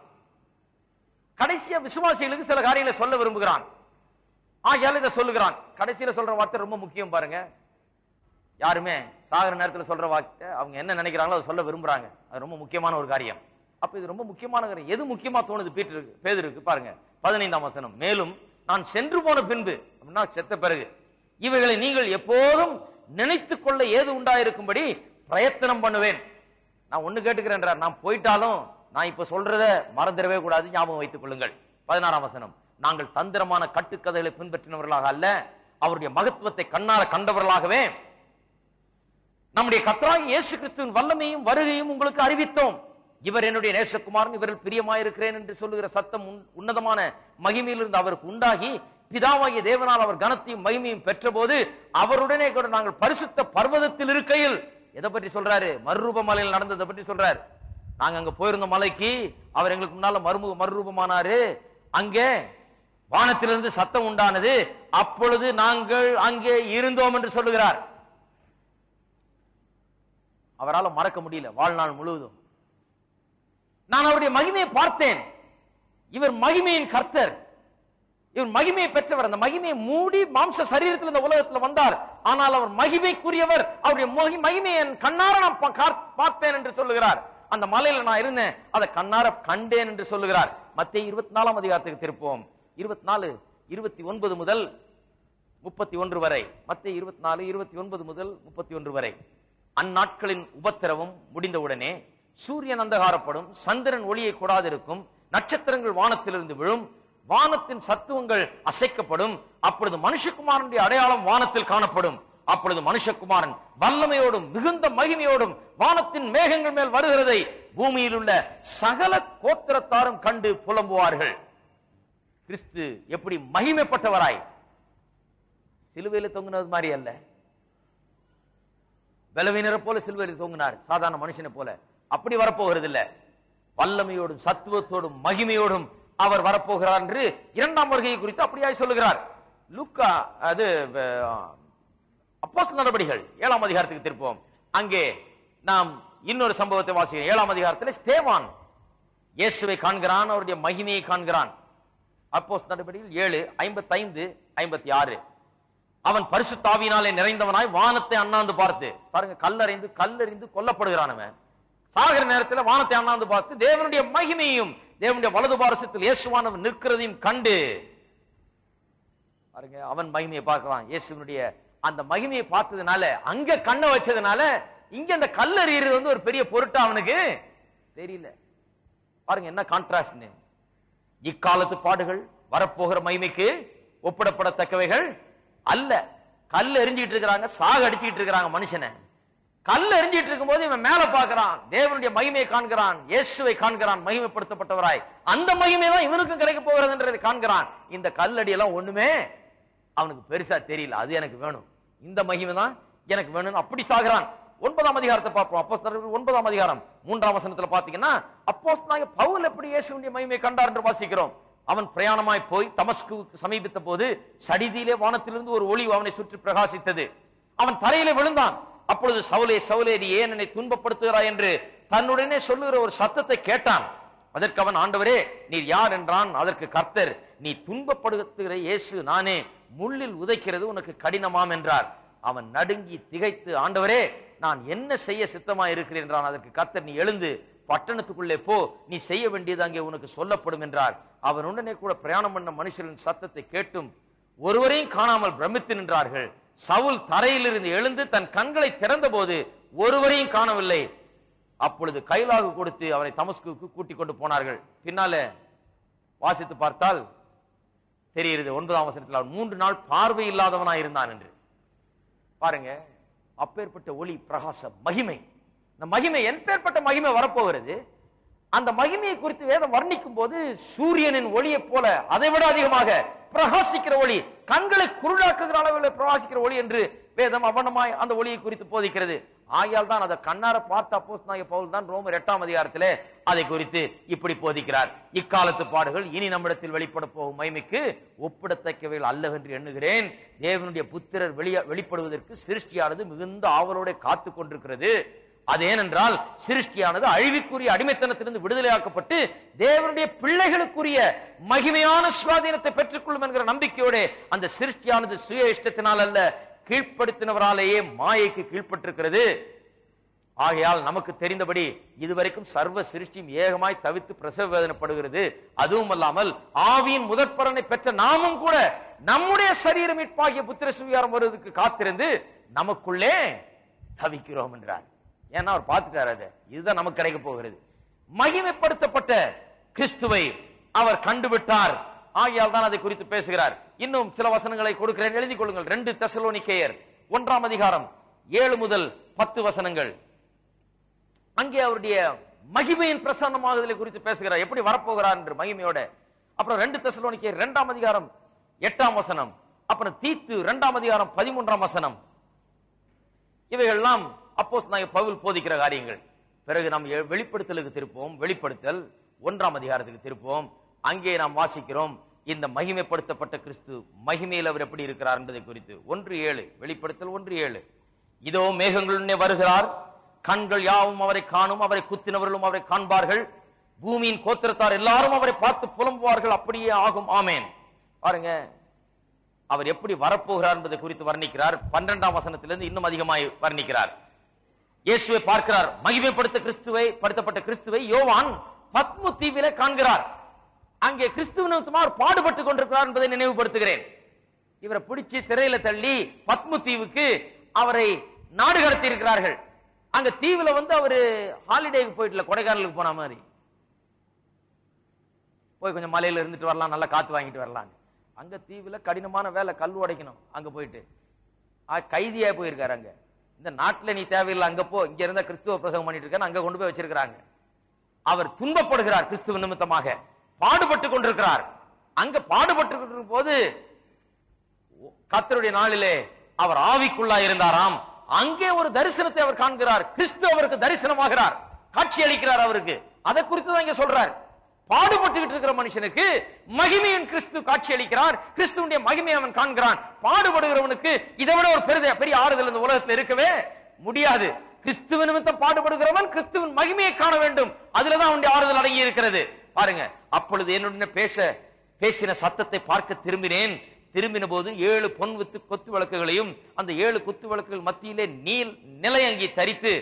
கடைசியா விசுவாசிகளுக்கு சில காரியங்களை சொல்ல விரும்புகிறான். ஆகையால இதை சொல்லுகிறான். கடைசியில சொல்ற வார்த்தை ரொம்ப முக்கியம் பாருங்க. யாருமே சாகர நேரத்தில் சொல்ற வார்த்தை அவங்க என்ன நினைக்கிறாங்களோ அதை சொல்ல விரும்புறாங்க. அது ரொம்ப முக்கியமான ஒரு காரியம். அப்ப இது ரொம்ப முக்கியமான காரியம். எது முக்கியமா தோணுது பேதுருக்கு பாருங்க. 15ஆம் வசனம். மேலும் நான் சென்று போன பின்பு, அப்படின்னா செத்த பிறகு, இவைகளை நீங்கள் எப்போதும் நினைத்துக் கொள்ள ஏது உண்டாயிருக்கும்படி பிரயத்தனம் பண்ணுவேன். நான் ஒண்ணு கேட்டுக்கிறேன், நான் போயிட்டாலும் நான் இப்ப சொல்றத மறந்துடவே கூடாது, ஞாபகம் வைத்துக் கொள்ளுங்கள். 16ஆம் வசனம். நாங்கள் தந்திரமான கட்டுக்கதைகளை பின்பற்றினவர்களாக அல்ல, அவருடைய மகத்துவத்தை கண்ணார கண்டவர்களாகவே நம்முடைய கர்த்தராகிய இயேசு கிறிஸ்துவின் வல்லமையும் வருகையும் உங்களுக்கு அறிவித்தோம். இவர் என்னுடைய நேசகுமாரன், இவரில் பிரியமாயிருக்கிறேன் என்று சொல்லுகிற சத்தம் உன்னதமான மகிமையிலிருந்து அவருக்கு உண்டாகி பிதாவாகிய தேவனால் அவர் கனத்தையும் மகிமையும் பெற்ற போது அவருடனே கூட நாங்கள் பரிசுத்த பர்வதத்தில் இருக்கையில், எதை பற்றி சொல்றாரு? மறுரூப மலையில் நடந்ததை பற்றி சொல்றாரு. நாங்க அங்க போயிருந்த மலைக்கு அவர் எங்களுக்கு முன்னால மறுரூபமானாரு. அங்கே வானத்திலிருந்து சத்தம் உண்டானது. அப்பொழுது நாங்கள் அங்கே இருந்தோம் என்று சொல்லுகிறார். அவரால் மறக்க முடியல வாழ்நாள் முழுவதும். நான் அவருடைய மகிமையை பார்த்தேன். இவர் மகிமையின் கர்த்தர், இவர் மகிமையை பெற்றவர். அந்த மகிமையை மூடி மாம்ச சரீரத்தில் இந்த உலகத்தில் வந்தார். ஆனால் அவர் மகிமைக்குரியவர். அவருடைய மகிமையை என் கண்ணார நான் பார்ப்பேன் என்று சொல்லுகிறார். அந்த மலையில நான் இருந்தேன், அதை கண்ணார கண்டேன் என்று சொல்லுகிறார். மத்தேயு 24ஆம் அதிகாரத்துக்கு திருப்போம். 24, 29 முதல் 31 வரை. மத்தேயு 24, 29 முதல் 31 வரை. அந்நாட்களின் உபத்திரவம் முடிந்தவுடனே சூரியன் அந்தகாரப்படும், சந்திரன் ஒளியை கூடாதிருக்கும், நட்சத்திரங்கள் வானத்திலிருந்து விழும், வானத்தின் சத்துவங்கள் அசைக்கப்படும். அப்பொழுது மனுஷகுமாரனுடைய அடையாளம் வானத்தில் காணப்படும். அப்பொழுது மனுஷகுமாரன் வல்லமையோடும் மிகுந்த மகிமையோடும் வானத்தின் மேகங்கள் மேல் வருகிறதை பூமியில் உள்ள சகல கோத்திரத்தாரும் கண்டு புலம்புவார்கள். கிறிஸ்து எப்படி மகிமைப்பட்டவராய் சிலுவையில் தொங்கினது மாதிரி அல்ல, பலவீனரை போல சிலுவையில் தொங்கினார், சாதாரண மனுஷனை போல. அப்படி வரப்போகிறது இல்ல. வல்லமையோடும் சத்துவத்தோடும் மகிமையோடும் அவர் வரப்போகிறார் என்று 2ஆம் வருகையை குறித்து அப்படியாய் சொல்லுகிறார். லூக்கா அது அப்போஸ்தலர் நடபடிகள் 7ஆம் அதிகாரத்துக்கு திருப்போம். அங்கே நாம் இன்னொரு சம்பவத்தை வாசிக்கிறோம். 7ஆம் அதிகாரத்தில் ஸ்தேவான் இயேசுவை காண்கிறான், அவருடைய மகிமையை காண்கிறான். அப்போஸ்தலர் நடபடிகள் 7:55, 56. அவன் பரிசுத்த ஆவியினாலே நிறைந்தவனாய் வானத்தை அண்ணாந்து பார்த்து, பாருங்க, கல்லறிந்து கொல்லப்படுகிறான். அவன் சாகர நேரத்தில் வானத்தை அண்ணாந்து பார்த்து தேவனுடைய மகிமையும் தேவனுடைய வலது பாரசத்தில் இயேசுவானவன் நிற்கிறதையும் கண்டு, பாருங்க, அவன் மகிமையை பார்க்கிறான். இயேசுனுடைய அந்த மகிமையை பார்த்ததுனால, அங்க கண்ணை வச்சதுனால, இங்க அந்த கல்லறியறது வந்து ஒரு பெரிய பொருட்டா அவனுக்கு தெரியல. பாருங்க என்ன கான்ட்ராஸ்ட். இக்காலத்து பாடுகள் வரப்போகிற மகிமைக்கு ஒப்பிடப்படத்தக்கவைகள் அல்ல. கல் எரிஞ்சிட்டு இருக்கிறாங்க, சாக அடிச்சுட்டு இருக்கிறாங்க மனுஷனை. கல் எரிஞ்சிட்டு இருக்கும் போது இவன் மேல பார்க்கிறான், தேவனுடைய மகிமையை காண்கிறான், இயேசுவை காண்கிறான், மகிமைப்படுத்தப்பட்டவராய். அந்த மகிமை தான் இவனுக்கும் கிடைக்க போகிறது என்றதை காண்கிறான். இந்த கல்லடி எல்லாம் ஒண்ணுமே அவனுக்கு பெருசா தெரியல. அது எனக்கு வேணும், இந்த மகிமை தான் எனக்கு வேணும், அப்படி சாகிறான். 9ஆம் அதிகாரத்தை பார்ப்போம். அப்போஸ்தலர் 9ஆம் அதிகாரம் 3ஆம் வசனத்துல பாத்தீங்கன்னா, அப்போஸ்தலனாகிய பவுல் எப்படி இயேசுவின் மகிமையை கண்டார் என்று வாசிக்கிறோம். அவன் பிரயாணமாய் போய் தமஸ்குவுக்கு சமீபித்த போது சடிதியிலே வானத்திலிருந்து ஒரு ஒளி அவனை சுற்றி பிரகாசித்தது. அவன் தரையிலே விழுந்தான். அப்பொழுது சவுலே சவுலே, நீ ஏன் என்னை துன்பப்படுத்துகிறாய் என்று தன்னுடனே சொல்லுகிற ஒரு சத்தத்தை கேட்டான். அதற்கு அவன், ஆண்டவரே நீர் யார் என்றான். அதற்கு கர்த்தர், நீ துன்பப்படுத்துகிற இயேசு நானே, முள்ளில் உதைக்கிறது உனக்கு கடினமாம் என்றார். அவன் நடுங்கி திகைத்து, ஆண்டவரே, நான் என்ன செய்ய சித்தமா இருக்கிறேன் என்றான். அதற்கு கர்த்தர், நீ எழுந்து பட்டணத்துக்குள்ளே போ, நீ செய்ய வேண்டியது அங்கே உனக்கு சொல்லப்படும் என்றார். அவன் உடனே கூட பிரயாணம் பண்ண மனுஷரின் சத்தத்தை கேட்டும் ஒருவரையும் காணாமல் பிரமித்து நின்றார்கள். சவுல் தரையிலிருந்து எழுந்து தன் கண்களை திறந்த போது ஒருவரையும் காணவில்லை. அப்பொழுது கைலாகு கொடுத்து அவரை தமஸ்குக்கு கூட்டிக் கொண்டு போனார்கள். பின்னால வாசித்து பார்த்தால் தெரிகிறது 9ஆம் வசனத்தில் அவன் 3 நாள் பார்வை இல்லாதவனாய் இருந்தான் என்று. பாருங்க, அப்பேற்பட்ட ஒளி, பிரகாசம், மகிமை. இந்த மகிமை எப்பேற்பட்ட மகிமை வரப்போகிறது. அந்த மகிமையை குறித்து வேதம் வர்ணிக்கும் போது சூரியனின் ஒளியை போல அதைவிட அதிகமாக பிரகாசிக்கிற ஒளி, கண்களை குருடாக்குகிற அளவில் பிரகாசிக்கிற ஒளி என்று வேதம் அவனமாய் அந்த ஒளியை குறித்து போதிக்கிறது. ஆகையால் தான் அதை கண்ணார பார்த்த அப்போஸ்தலனாகிய பவுல் தான் ரோமர் 8ஆம் அதிகாரத்திலே அதை குறித்து இப்படி போதிக்கிறார். இக்காலத்து பாடுகள் இனி நம்மிடத்தில் வெளிப்பட போகும் மகிமைக்கு ஒப்பிடத்தக்கவைகள் அல்லவென்று எண்ணுகிறேன். தேவனுடைய புத்திரர் வெளிப்படுவதற்கு சிருஷ்டியானது மிகுந்த ஆவலோட காத்து கொண்டிருக்கிறது. அது ஏனென்றால் சிருஷ்டியானது அழிவுக்குரிய அடிமைத்தனத்திலிருந்து விடுதலையாக்கப்பட்டு தேவனுடைய பிள்ளைகளுக்குரிய மகிமையான சுவாதீனத்தை பெற்றுக்கொள்ளும் என்கிற நம்பிக்கையோட அந்த சிருஷ்டியானது சுய இஷ்டத்தினால் அல்ல, கீழ்ப்படுத்தினவராலேயே மாயைக்கு கீழ்ப்பட்டிருக்கிறது. ஆகையால் நமக்கு தெரிந்தபடி இதுவரைக்கும் சர்வ சிருஷ்டியும் ஏகமாய் தவித்து பிரசவ வேதனைப்படுகிறது. அதுவும் அல்லாமல் ஆவியின் முதற்பலனை பெற்ற நாமும் கூட நம்முடைய சரீரம் மீட்பாகிய புத்திர சுவிகாரம் வருவதற்கு காத்திருந்து நமக்குள்ளே தவிக்கிறோம் என்றார். ஏன்னா அவர் பார்த்துட்டார், அது இதுதான் நமக்கு கிடைக்க போகிறது. மகிமைப்படுத்தப்பட்ட கிறிஸ்துவை அவர் கண்டுவிட்டார். ஆகையால் தான் அதை குறித்து பேசுகிறார். இன்னும் சில வசனங்களை கொடுக்கிறேன், எழுதிக் கொள்ளுங்கள். 2 தெசலோனிக்கேயர் 1ஆம் அதிகாரம் 7 முதல் 10 வசனங்கள். அங்கே அவருடைய மகிமையின் பிரசன்னமாகுதலை குறித்து பேசுகிறார், எப்படி வரப்போகிறார் என்று மகிமையோட. அப்புறம் 2 தெசலோனிக்கேயர் 2ஆம் அதிகாரம் 8ஆம் வசனம், அப்புறம் தீத்து 2ஆம் அதிகாரம் 13ஆம் வசனம். இவையெல்லாம் அப்போஸ்தலனாகிய பவுல் போதிக்கிற காரியங்கள். பிறகு நாம் வெளிப்படுத்தலுக்கு திருப்போம். வெளிப்படுத்தல் 1ஆம் அதிகாரத்துக்கு திருப்போம். அங்கே நாம் வாசிக்கிறோம் இந்த மகிமைப்படுத்தப்பட்ட கிறிஸ்து மகிமையில் அவர் எப்படி இருக்கிறார் என்பதை குறித்து. 1:7 வெளிப்படுத்தல் 1:7. இதோ மேகங்களுடனே வருகிறார், கண்கள் யாவும் அவரை காணும், அவரை குத்தினவர்களும் அவரை காண்பார்கள், பூமியின் கோத்திரத்தார் எல்லாரும் அவரை பார்த்து புலம்புவார்கள், அப்படியே ஆகும். ஆமேன். பாருங்க, அவர் எப்படி வரப்போகிறார் என்பதை குறித்து வர்ணிக்கிறார். 12ஆம் வசனத்திலிருந்து இன்னும் அதிகமாய் வர்ணிக்கிறார். இயேசுவை பார்க்கிறார். மகிமைப்படுத்தப்பட்ட கிறிஸ்துவை யோவான் பத்மு தீவிலே காண்கிறார். அங்கே கிறிஸ்துவ பாடுபட்டுக் கொண்டிருக்கிறார் என்பதை நினைவுபடுத்துகிறேன். இவரை பிடிச்சி சிறையில தள்ளி பத்மு தீவுக்கு அவரை நாடு கடத்தி இருக்கிறார்கள். அங்க தீவுல அவரு ஹாலிடேக்கு போயிட்டு, கொடைக்கானலுக்கு போன மாதிரி போய் கொஞ்சம் மலையில இருந்துட்டு வரலாம், நல்லா காத்து வாங்கிட்டு வரலாம். அங்க தீவுல கடினமான வேலை, கல் உடைக்கணும். அங்க போயிட்டு கைதியா போயிருக்காரு. அங்க இந்த நாட்டுல நீ தேவையில்லை, அங்க போ, இங்க இருந்தா கிறிஸ்துவ பிரசங்கம் பண்ணிட்டு இருக்காரு, அங்க கொண்டு போய் வச்சிருக்கிறாங்க. அவர் துன்பப்படுகிறார், கிறிஸ்துவ நிமித்தமாக பாடுபட்டு கொண்டிருக்கிறார். அங்க பாடுபட்டு கொண்டிருக்கும் போது கர்த்தருடைய நாளிலே அவர் ஆவிக்குள்ளா இருந்தாராம். அங்கே ஒரு தரிசனத்தை அவர் காண்கிறார். கிறிஸ்து அவருக்கு தரிசனமாகிறார், காட்சி அளிக்கிறார் அவருக்கு. அதை குறித்து தான் இங்க சொல்றார். பாடுபட்டுக்கிட்டு இருக்கிற மனுஷனுக்கு மகிமையின் கிறிஸ்து காட்சி அளிக்கிறார். கிறிஸ்துவனுடைய மகிமையை அவன் காண்கிறான். பாடுபடுகிறவனுக்கு இதை விட ஒரு பெரிய ஆறுதல் இந்த உலகத்தில் இருக்கவே முடியாது. கிறிஸ்துவ நிமித்தம் பாடுபடுகிறவன் கிறிஸ்துவின் மகிமையை காண வேண்டும். அதுலதான் அவனுடைய ஆறுதல் அடங்கி இருக்கிறது. பாருங்க, அப்பொழுது என்னுடன் பேசின சத்தத்தை பார்க்க திரும்பினேன். திரும்பின போது 7 பொன் கொத்து விளக்குகளையும் அந்த 7 குத்து விளக்குகள் மத்தியிலே நிலையங்கி தரித்து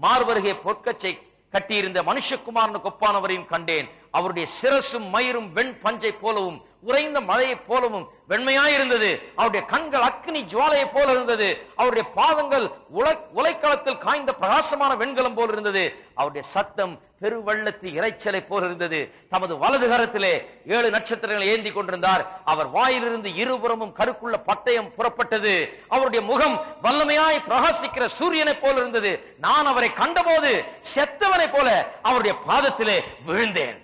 மார்பருகே பொற்கச்சை கட்டியிருந்த மனுஷகுமாரனுக்கு ஒப்பானவரையும் கண்டேன். அவருடைய சிரசும் மயிரும் வெண் பஞ்சை போலவும் உறைந்த மழையை போலவும் வெண்மையாயிருந்தது. அவருடைய கண்கள் அக்னி ஜுவாலையை போல இருந்தது. அவருடைய பாதங்கள் உலைக்களத்தில் காய்ந்த பிரகாசமான வெண்கலம் போல் இருந்தது. அவருடைய சத்தம் பெருவெள்ளத்து இறைச்சலை போல் இருந்தது. தமது வலது கரத்திலே 7 நட்சத்திரங்களை ஏந்தி கொண்டிருந்தார். அவர் வாயிலிருந்து இருபுறமும் கருக்குள்ள பட்டயம் புறப்பட்டது. அவருடைய முகம் வல்லமையாய் பிரகாசிக்கிற சூரியனை போல இருந்தது. நான் அவரை கண்டபோது செத்தவனை போல அவருடைய பாதத்திலே விழுந்தேன்.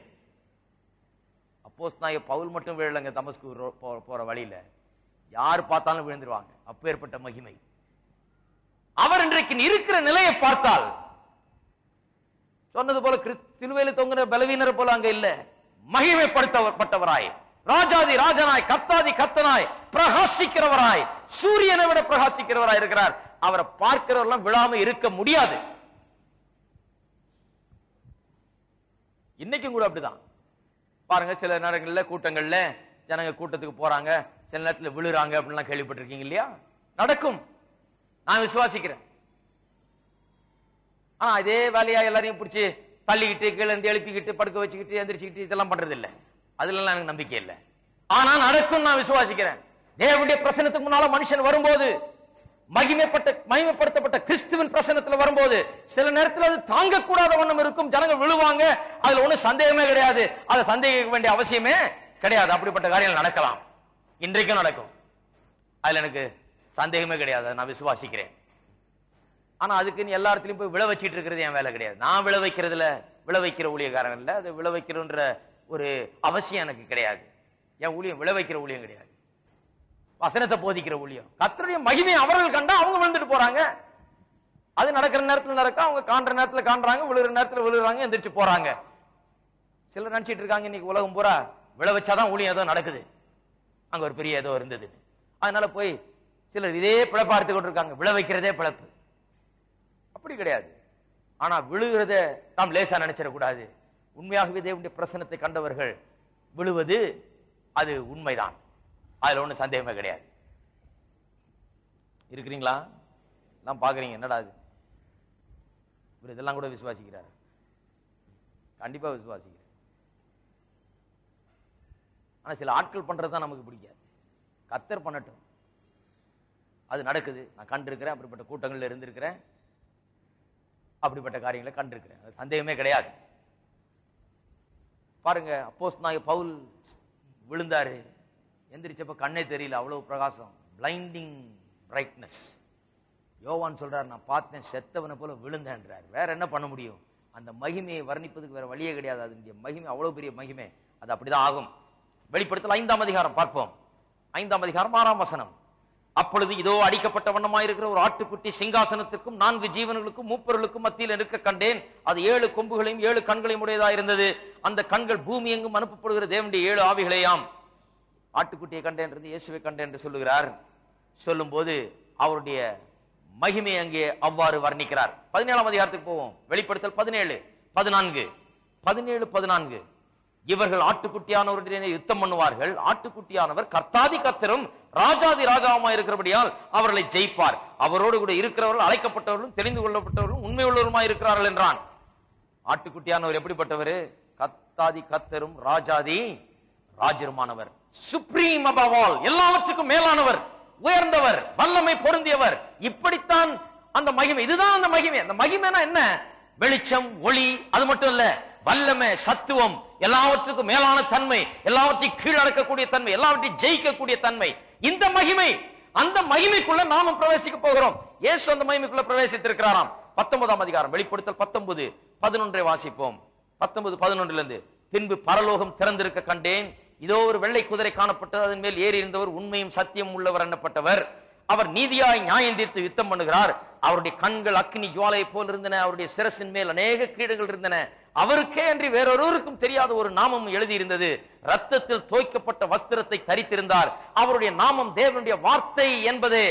அப்போஸ்தலனாகிய பவுல் மட்டும் விழலங்க, தமஸ்கு போற வழியில யார் பார்த்தாலும் விழுந்துருவாங்க. அப்பேற்பட்ட மகிமை. அவர் இன்றைக்கு இருக்கிற நிலையை பார்த்தால் சொன்னது போல சிலுவையில் தொங்குற பலவீனர் போல அங்க இல்ல, மகிமைப்படுத்தப்பட்டவராய், ராஜாதி ராஜனாய், கத்தாதி கத்தனாய், பிரகாசிக்கிறவராய், சூரியனை விட பிரகாசிக்கிறவராய் இருக்கிறார். அவரை பார்க்கிறவரெல்லாம் விழாம இருக்க முடியாது. இன்னைக்கும் கூட அப்படிதான். பாருங்க, சில நேரங்கள்ல கூட்டங்கள்ல ஜனங்க கூட்டத்துக்கு போறாங்க, சில நேரத்தில் விழுறாங்க அப்படின்லாம் கேள்விப்பட்டிருக்கீங்க இல்லையா? நடக்கும், நான் விசுவாசிக்கிறேன். ஆனா அதே வேலையா எல்லாரையும் பிடிச்சி தள்ளிக்கிட்டு கீழே இருந்து எழுப்பிக்கிட்டு படுக்க வச்சுக்கிட்டு எந்திரிச்சுக்கிட்டு இதெல்லாம் பண்றது இல்லை. அதுல எல்லாம் எனக்கு நம்பிக்கை இல்லை. ஆனா நடக்கும், நான் விசுவாசிக்கிறேன். தேவனுடைய பிரசன்னத்துக்கு முன்னால மனுஷன் வரும்போது, மகிமைப்படுத்தப்பட்ட கிறிஸ்துவின் பிரசன்னத்துல வரும்போது, சில நேரத்தில் அது தாங்கக்கூடாத வண்ணம் இருக்கும். ஜனங்கள் விழுவாங்க, அதுல ஒண்ணும் சந்தேகமே கிடையாது. அதை சந்தேகிக்க வேண்டிய அவசியமே கிடையாது. அப்படிப்பட்ட காரியங்கள் நடக்கலாம், இன்றைக்கும் நடக்கும். அதுல எனக்கு சந்தேகமே கிடையாது, நான் விசுவாசிக்கிறேன். ஆனா அதுக்கு எல்லா இடத்துலயும் போய் விழ வச்சிட்டு இருக்கிறது என் வேலை கிடையாது. நான் விழ வைக்கிற ஊழியக்காரன் இல்ல. அது விழ வைக்கிறன்ற ஒரு அவசியம் எனக்கு கிடையாது. என் ஊழியம் விழ வைக்கிற ஊழியம் கிடையாது, வசனத்தை போதிக்கிற ஊழியம். கர்த்தருடைய மகிமை அவர்கள் கண்டா அவங்க விழுந்துட்டு போறாங்க. அது நடக்கிற நேரத்தில் நடக்க, அவங்க காண்ற நேரத்தில் காண்றாங்க, விழுகிற நேரத்தில் விழுறாங்க, எந்திரிச்சு போறாங்க. சிலர் நினைச்சிட்டு இருக்காங்க இன்னைக்கு உலகம் பூரா விழ வச்சாதான் ஊழியம் ஏதோ நடக்குது, அங்க ஒரு பெரிய ஏதோ இருந்தது. அதனால போய் சிலர் இதே பிழப்பா எடுத்து கொண்டு இருக்காங்க, விழ வைக்கிறதே பிழப்பு. அப்படி கிடையாது. ஆனா விழுகிறத நாம் லேசா நினைச்சிடக்கூடாது. உண்மையாகவே தேவனுடைய பிரசன்னத்தை கண்டவர்கள் விழுவது அது உண்மைதான், அதுல ஒண்ணு சந்தேகமே கிடையாது. இருக்கிறீங்களா? எல்லாம் பாக்குறீங்க, என்னடா அது இவர் இதெல்லாம் கூட விசுவாசிக்கிறார்? கண்டிப்பா விசுவாசிக்கிறேன். ஆனா சில ஆட்கள் பண்றதுதான் நமக்கு பிடிக்காது. கர்த்தர் பண்ணட்டும், அது நடக்குது. நான் கண்டிருக்கிறேன், அப்படிப்பட்ட கூட்டங்கள்ல இருந்திருக்கிறேன், அப்படிப்பட்ட காரியங்களை கண்டிருக்கிறேன், அது சந்தேகமே கிடையாது. பாருங்க, அப்போஸ்தலனாகிய பவுல் விழுந்தாரு, எந்திரிச்சப்ப கண்ணே தெரியல, அவ்வளவு பிரகாசம், பிளைண்டிங் பிரைட்னஸ். யோவான் சொல்றாரு, நான் பார்த்தேன், செத்தவனை போல விழுந்தேன்றார். வேற என்ன பண்ண முடியும்? அந்த மகிமையை வர்ணிப்பதுக்கு வேற வழியே கிடையாது. அதனுடைய மகிமை அவ்வளவு பெரிய மகிமை, அது அப்படிதான் ஆகும். வெளிப்படுத்தல் 5ஆம் அதிகாரம் பார்ப்போம். 5ஆம் அதிகாரம் 6ஆம் வசனம். அப்பொழுது இதோ அடிக்கப்பட்ட வண்ணமாயிருக்கிற ஒரு ஆட்டுக்குட்டி சிங்காசனத்திற்கும் 4 ஜீவன்களுக்கும் மூப்பர்களுக்கும் மத்தியில் இருக்க கண்டேன். அது 7 கொம்புகளையும் 7 கண்களையும் உடையதா இருந்தது. அந்த கண்கள் பூமி எங்கும் அனுப்பப்படுகிற தேவனுடைய 7 ஆவிகளேயாம். ஆட்டுக்குட்டியை கண்டேன் என்று இயேசுவை கண்டேன் என்று சொல்லுகிறார். சொல்லும் போது அவருடைய மகிமை அங்கே அவ்வாறு வர்ணிக்கிறார். 17ஆம் அதிகாரத்துக்கு போவோம். வெளிப்படுத்தல் 17:14 இவர்கள் ஆட்டுக்குட்டியானவருடைய யுத்தம் பண்ணுவார்கள். ஆட்டுக்குட்டியானவர் கர்த்தாதி கர்த்தரும் ராஜாதி ராஜாவுமா இருக்கிறபடியால் அவர்களை ஜெயிப்பார். அவரோடு கூட இருக்கிறவர்கள் அழைக்கப்பட்டவர்களும் தெரிந்து கொள்ளப்பட்டவர்களும் உண்மை உள்ளவருமாய் இருக்கிறார்கள் என்றான். ஆட்டுக்குட்டியானவர் எப்படிப்பட்டவர்? கர்த்தாதி கர்த்தரும் ராஜாதி ராஜருமானவர், சுப்ரீம் அபவ் ஆல், எல்லாவற்றுக்கும் மேலானவர், உயர்ந்தவர், வல்லமை பொருந்தியவர். இப்படித்தான் அந்த மகிமை. இதுதான் அந்த மகிமை. அந்த மகிமைனா என்ன? வெளிச்சம், ஒளி, அது மட்டும் இல்ல, வல்லமை, சத்துவம், எல்லாவற்றுக்கும் மேலான தன்மை, எல்லாவற்றையும் கீழடக்கக்கூடிய தன்மை, எல்லாவற்றையும் ஜெயிக்கக்கூடிய தன்மை. இந்த மகிமை, அந்த மகிமைக்குள்ள நாமும் பிரவேசிக்க போகிறோம். இயேசு அந்த மகிமைக்குள்ள பிரவேசித்திருக்கிறாராம். 19ஆம் அதிகாரம் வெளிப்படுத்தல் 19:11 வாசிப்போம். 19:11 பின்பு பரலோகம் திறந்திருக்க கண்டேன். இதோ ஒரு வெள்ளை குதிரை காணப்பட்டது. அதன் மேல் ஏறி இருந்தவர் உண்மையும் சத்தியம் உள்ளவர் எண்ணப்பட்டவர். அவர் நீதியாய் நியாயம் தீர்த்து யுத்தம் பண்ணுகிறார். அவருடைய கண்கள் அக்னி ஜுவாலையை போல் இருந்தன. அவருடைய சிரசின் மேல் அநேக கிரீடங்கள் இருந்தன. அவருக்கே அன்றி வேறொருவருக்கும் தெரியாத ஒரு நாமம் எழுதியிருந்தது. ரத்தத்தில் தோய்க்கப்பட்ட வஸ்திரத்தை தரித்திருந்தார். அவருடைய நாமம் தேவனுடைய வார்த்தை என்பதே.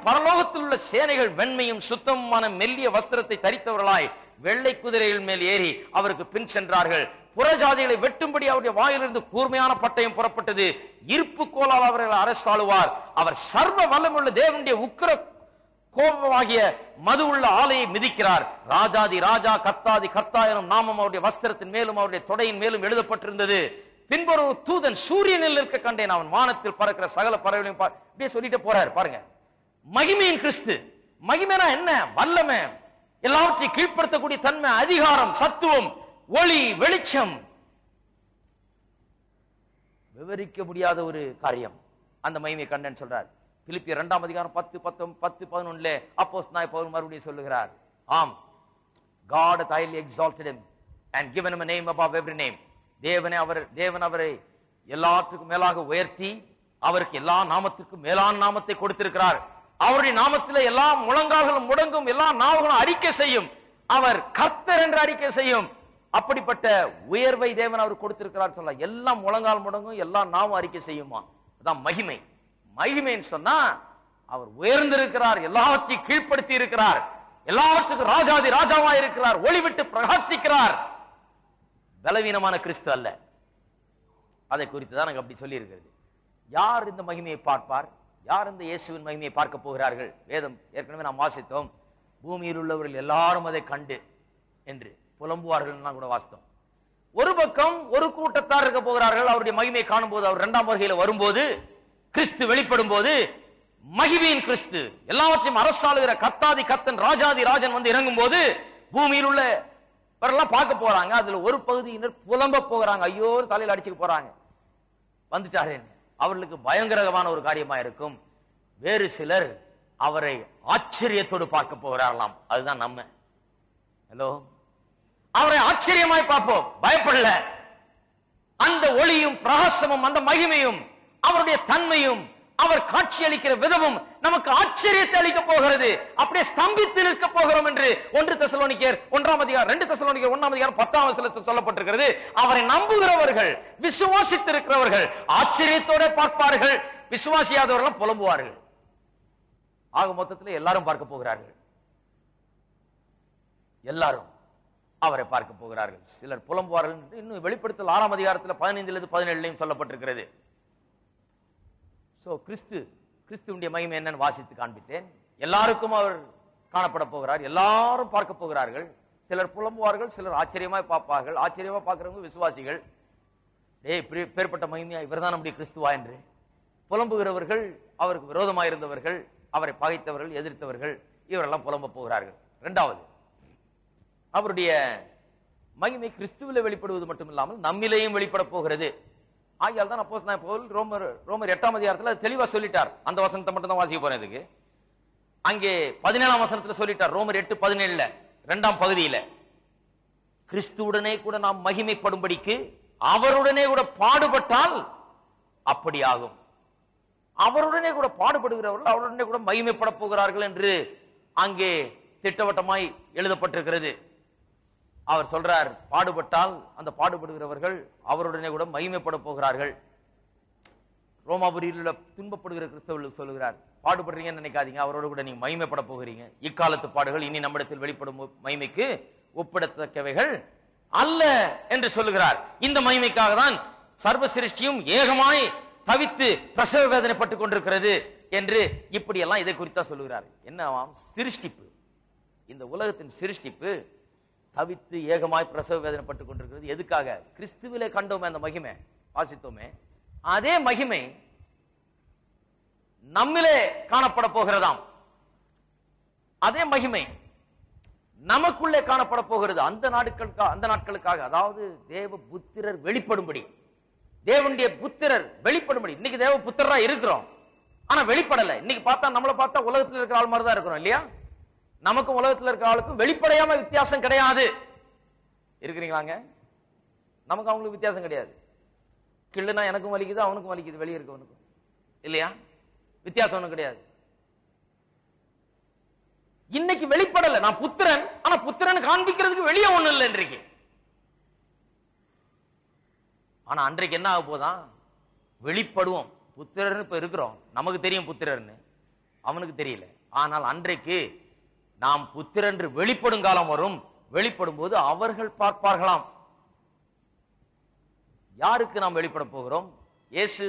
பரலோகத்தில் உள்ள சேனைகள் வெண்மையும் சுத்தமான மெல்லிய வஸ்திரத்தை தரித்தவர்களாய் வெள்ளை குதிரைகள் மேல் ஏறி அவருக்கு பின் சென்றார்கள். புறஜாதிகளை வெட்டும்படி அவருடைய வாயிலிருந்து கூர்மையான பட்டயம் புறப்பட்டது. இருப்பு கோலால் அவர்களை அரசாளுவார். அவர் சர்வ வல்லமுள்ள தேவனுடைய உக்கிர கோபமாகிய மது உள்ள ஆலையை மிதிக்கிறார். ராஜாதி ராஜா கர்த்தாதி கர்த்தா எனும் நாமம் அவருடைய வஸ்திரத்தின் மேலும் அவருடைய தொடையின் மேலும் எழுதப்பட்டிருந்தது. பின்பொரு தூதன் சூரியனில் இருக்க கண்டேன். அவன் வானத்தில் பறக்கிற சகல பறவைகளையும் இப்படியே சொல்லிட்டு போறார். பாருங்க, மகிமையின் கிறிஸ்து. மகிமைனா என்ன? வல்லமை, எல்லாவற்றையும் கீழ்ப்படுத்தக்கூடிய தன்மை, அதிகாரம், சத்துவம், ஒளி, வெளிச்சம், விவரிக்க முடியாத ஒரு காரியம். அந்த மகிமை கண்டேன் சொல்றார். பிலிப்பியர் 2ஆம் அதிகாரம் 10:11 அப்போஸ்தலனாகிய பவுல் மறுபடியும் சொல்லுகிறார். ஆம், God hath highly exalted him and given him a name above every name. தேவன் அவரை எல்லாத்துக்கும் மேலாக உயர்த்தி அவருக்கு எல்லா நாமத்திற்கும் மேலான நாமத்தை கொடுத்திருக்கிறார். அவருடைய நாமத்திலே எல்லா முழங்கால்களும் முடங்கும், எல்லா நாவுகளும் அறிக்கை செய்யும். அவர் கர்த்தர் என்று அறிக்கை செய்யும். அப்படிப்பட்ட உயர்வை தேவன் அவர் கொடுத்திருக்கிறார். சொல்ல எல்லாம் முழங்கால் முடங்கும், எல்லா நாவும் அறிக்கை செய்யுமா. அதான் மகிமை. மகிமைன்னு சொன்னா அவர் உயர்ந்திருக்கிறார், எல்லாவற்றையும் கீழ்ப்படுத்தி இருக்கிறார், எல்லாவற்றுக்கும் ராஜாதி ராஜாவா இருக்கிறார், ஒளிவிட்டு பிரகாசிக்கிறார். பலவீனமான கிறிஸ்து அல்ல. அதை குறித்து தான் நாங்கள் அப்படி சொல்லி இருக்கிறது. யார் இந்த மகிமையை பார்ப்பார்? யார் இந்த இயேசுவின் மகிமையை பார்க்க போகிறார்கள்? வேதம் ஏற்கனவே நாம் வாசித்தோம். பூமியில் உள்ளவர்கள் எல்லாரும் அதை கண்டு என்று புலம்புவார்கள் கூட வாசித்தோம். ஒரு பக்கம் ஒரு கூட்டத்தார் இருக்க போகிறார்கள். அவருடைய மகிமையை காணும் போது, அவர் இரண்டாம் வருகையில வரும்போது, கிறிஸ்து வெளிப்படும் போது, மகிமையின் கிறிஸ்து எல்லாவற்றையும் அரசாளுகிற கத்தாதி கத்தன் ராஜாதி ராஜன் வந்து இறங்கும் போது பூமியில் உள்ள பார்க்க போறாங்க. அதுல ஒரு பகுதியினர் புலம்ப போகிறாங்க. ஐயோ, தலையில் அடிச்சுக்க போறாங்க, வந்துட்டாரேன்னு. அவர்களுக்கு பயங்கரமான ஒரு காரியமா இருக்கும். வேறு சிலர் அவரை ஆச்சரியத்தோடு பார்க்க போகிறார்களாம். அதுதான் நம்ம. ஹலோ, அவரை ஆச்சரியமாய் பார்ப்போம், பயப்படல. அந்த ஒளியும் பிரகாசமும் அந்த மகிமையும் அவருடைய தன்மையும் அவர் காட்சி அளிக்கிற விதமும் நமக்கு ஆச்சரியத்தை அளிக்க போகிறது. அப்படியே ஸ்தம்பித்து நிற்க போகிறோம் என்று 1 தெசலோனிக்கேயர் 1ஆம் அதிகாரம் 2 தெசலோனிக்கேயர் 1ஆம் அதிகாரம் 10ஆம் வசனத்தில் சொல்லப்பட்டிருக்கிறது. அவரை நம்புகிறவர்கள், விசுவாசித்திருக்கிறவர்கள் ஆச்சரியத்தோட பார்ப்பார்கள். விசுவாசியாதவர்கள் புலம்புவார்கள். ஆக மொத்தத்தில் எல்லாரும் பார்க்க போகிறார்கள். எல்லாரும் அவரை பார்க்க போகிறார்கள். சிலர் புலம்புவார்கள் என்று இன்னும் வெளிப்படுத்தல் 6ஆம் அதிகாரத்தில் 15 17 சொல்லப்பட்டிருக்கிறது. கிறிஸ்துவினுடைய மகிமை என்னன்னு வாசித்து காண்பித்தேன். எல்லாருக்கும் அவர் காணப்பட போகிறார். எல்லாரும் பார்க்க போகிறார்கள். சிலர் புலம்புவார்கள், சிலர் ஆச்சரியமாய் பார்ப்பார்கள். ஆச்சரியமா பார்க்கிறவங்க விசுவாசிகள். பேர்பட்ட மகிமையா இவர்தான் நம்முடைய கிறிஸ்துவா என்று புலம்புகிறவர்கள், அவருக்கு விரோதமாக இருந்தவர்கள், அவரை பகைத்தவர்கள், எதிர்த்தவர்கள், இவரெல்லாம் புலம்ப போகிறார்கள். இரண்டாவது, அவருடைய மகிமை கிறிஸ்துவிலே வெளிப்படுவது மட்டுமில்லாமல் நம்மிலேயும் வெளிப்பட போகிறது. ஆகியால் தான் அப்போஸ்தலனாகிய பவுல் ரோமர் 8ஆம் அதிகாரத்தில் தெளிவா சொல்லிட்டார். அந்த வசனத்தை மட்டும் தான் வாசிக்க போறேன். இதுக்கு அங்கே 17ஆம் வசனத்தில் சொல்லிட்டார். ரோமர் 8:17 2ஆம் பகுதியில, கிறிஸ்துவுடனே கூட நாம் மகிமைப்படும்படிக்கு அவருடனே கூட பாடுபட்டால் அப்படி ஆகும். அவருடனே கூட பாடுபடுகிறவர்கள் அவருடனே கூட மகிமைப்பட போகிறார்கள் என்று அங்கே திட்டவட்டமாய் எழுதப்பட்டிருக்கிறது. அவர் சொல்றார், பாடுபட்டால் அந்த பாடுபடுகிறவர்கள் அவருடனே கூட மகிமைப்பட போகிறார்கள். ரோமாபுரியில் துன்பப்படுகிற கிறிஸ்தவர்களுக்கு சொல்லுகிறார், பாடுபடுறீங்கன்னு நினைக்காதீங்க, அவரோட கூட நீங்க மகிமைப்பட போகிறீங்க. இக்காலத்து பாடுகள் இனி நம்மிடத்தில் வெளிப்படும் மகிமைக்கு ஒப்பிடத்தக்கவைகள் அல்ல என்று சொல்லுகிறார். இந்த மகிமைக்காக தான் சர்வ சிருஷ்டியும் ஏகமாய் தவித்து பிரசவ வேதனைப்பட்டுக் கொண்டிருக்கிறது என்று இப்படி எல்லாம் இதை குறித்தா சொல்லுகிறார். என்னவாம்? சிருஷ்டிப்பு, இந்த உலகத்தின் சிருஷ்டிப்பு தவித்து ஏகமாய் பிரசவ வேதனைப்பட்டுக் கொண்டிருக்கிறது. எதுக்காக? கிறிஸ்துவிலே கண்டோமே அந்த மகிமை, வாசித்தோமே, அதே மகிமை நம்மிலே காணப்பட போகிறதாம். அதே மகிமை நமக்குள்ளே காணப்பட போகிறது. அந்த நாட்களுக்காக, அதாவது தேவ புத்திரர் வெளிப்படும்படி, தேவனுடைய புத்திரர் வெளிப்படும்படி. இன்னைக்கு தேவ புத்திரரா இருக்கிறோம், ஆனா வெளிப்படல. இன்னைக்கு பார்த்தா, நம்மளை பார்த்தா உலகத்தில் இருக்கிற ஆள் மாதிரி தான் இருக்கிறோம் இல்லையா? நமக்கும் உலகத்தில் இருக்கிற ஆளுக்கும் வெளிப்படையாம வித்தியாசம் கிடையாது. இருக்கிறீங்களாங்க? நமக்கு அவங்களுக்கு வித்தியாசம் கிடையாது. கிள்ளுனா எனக்கும் வலிக்குது, அவனுக்கும் வலிக்குது, வெளியே இருக்கவனுக்கும் இல்லையா? வித்தியாசம் ஒண்ணும் கிடையாது. இன்னைக்கு வெளிப்படல. நான் புத்திரன், ஆனா புத்திரன் காண்பிக்கிறதுக்கு வெளியே ஒண்ணு இல்லை இன்றைக்கு. ஆனா அன்றைக்கு என்ன ஆக போதான்? வெளிப்படுவோம். புத்திரர்னு இப்ப இருக்கிறோம், நமக்கு தெரியும் புத்திரர்னு, அவனுக்கு தெரியல. ஆனால் அன்றைக்கு நாம் புத்திரன் வெளிப்படும் காலம் வரும். வெளிப்படும் போது அவர்கள் பார்ப்பார்களாம். யாருக்கு நாம் வெளிப்பட போகிறோம்? இயேசு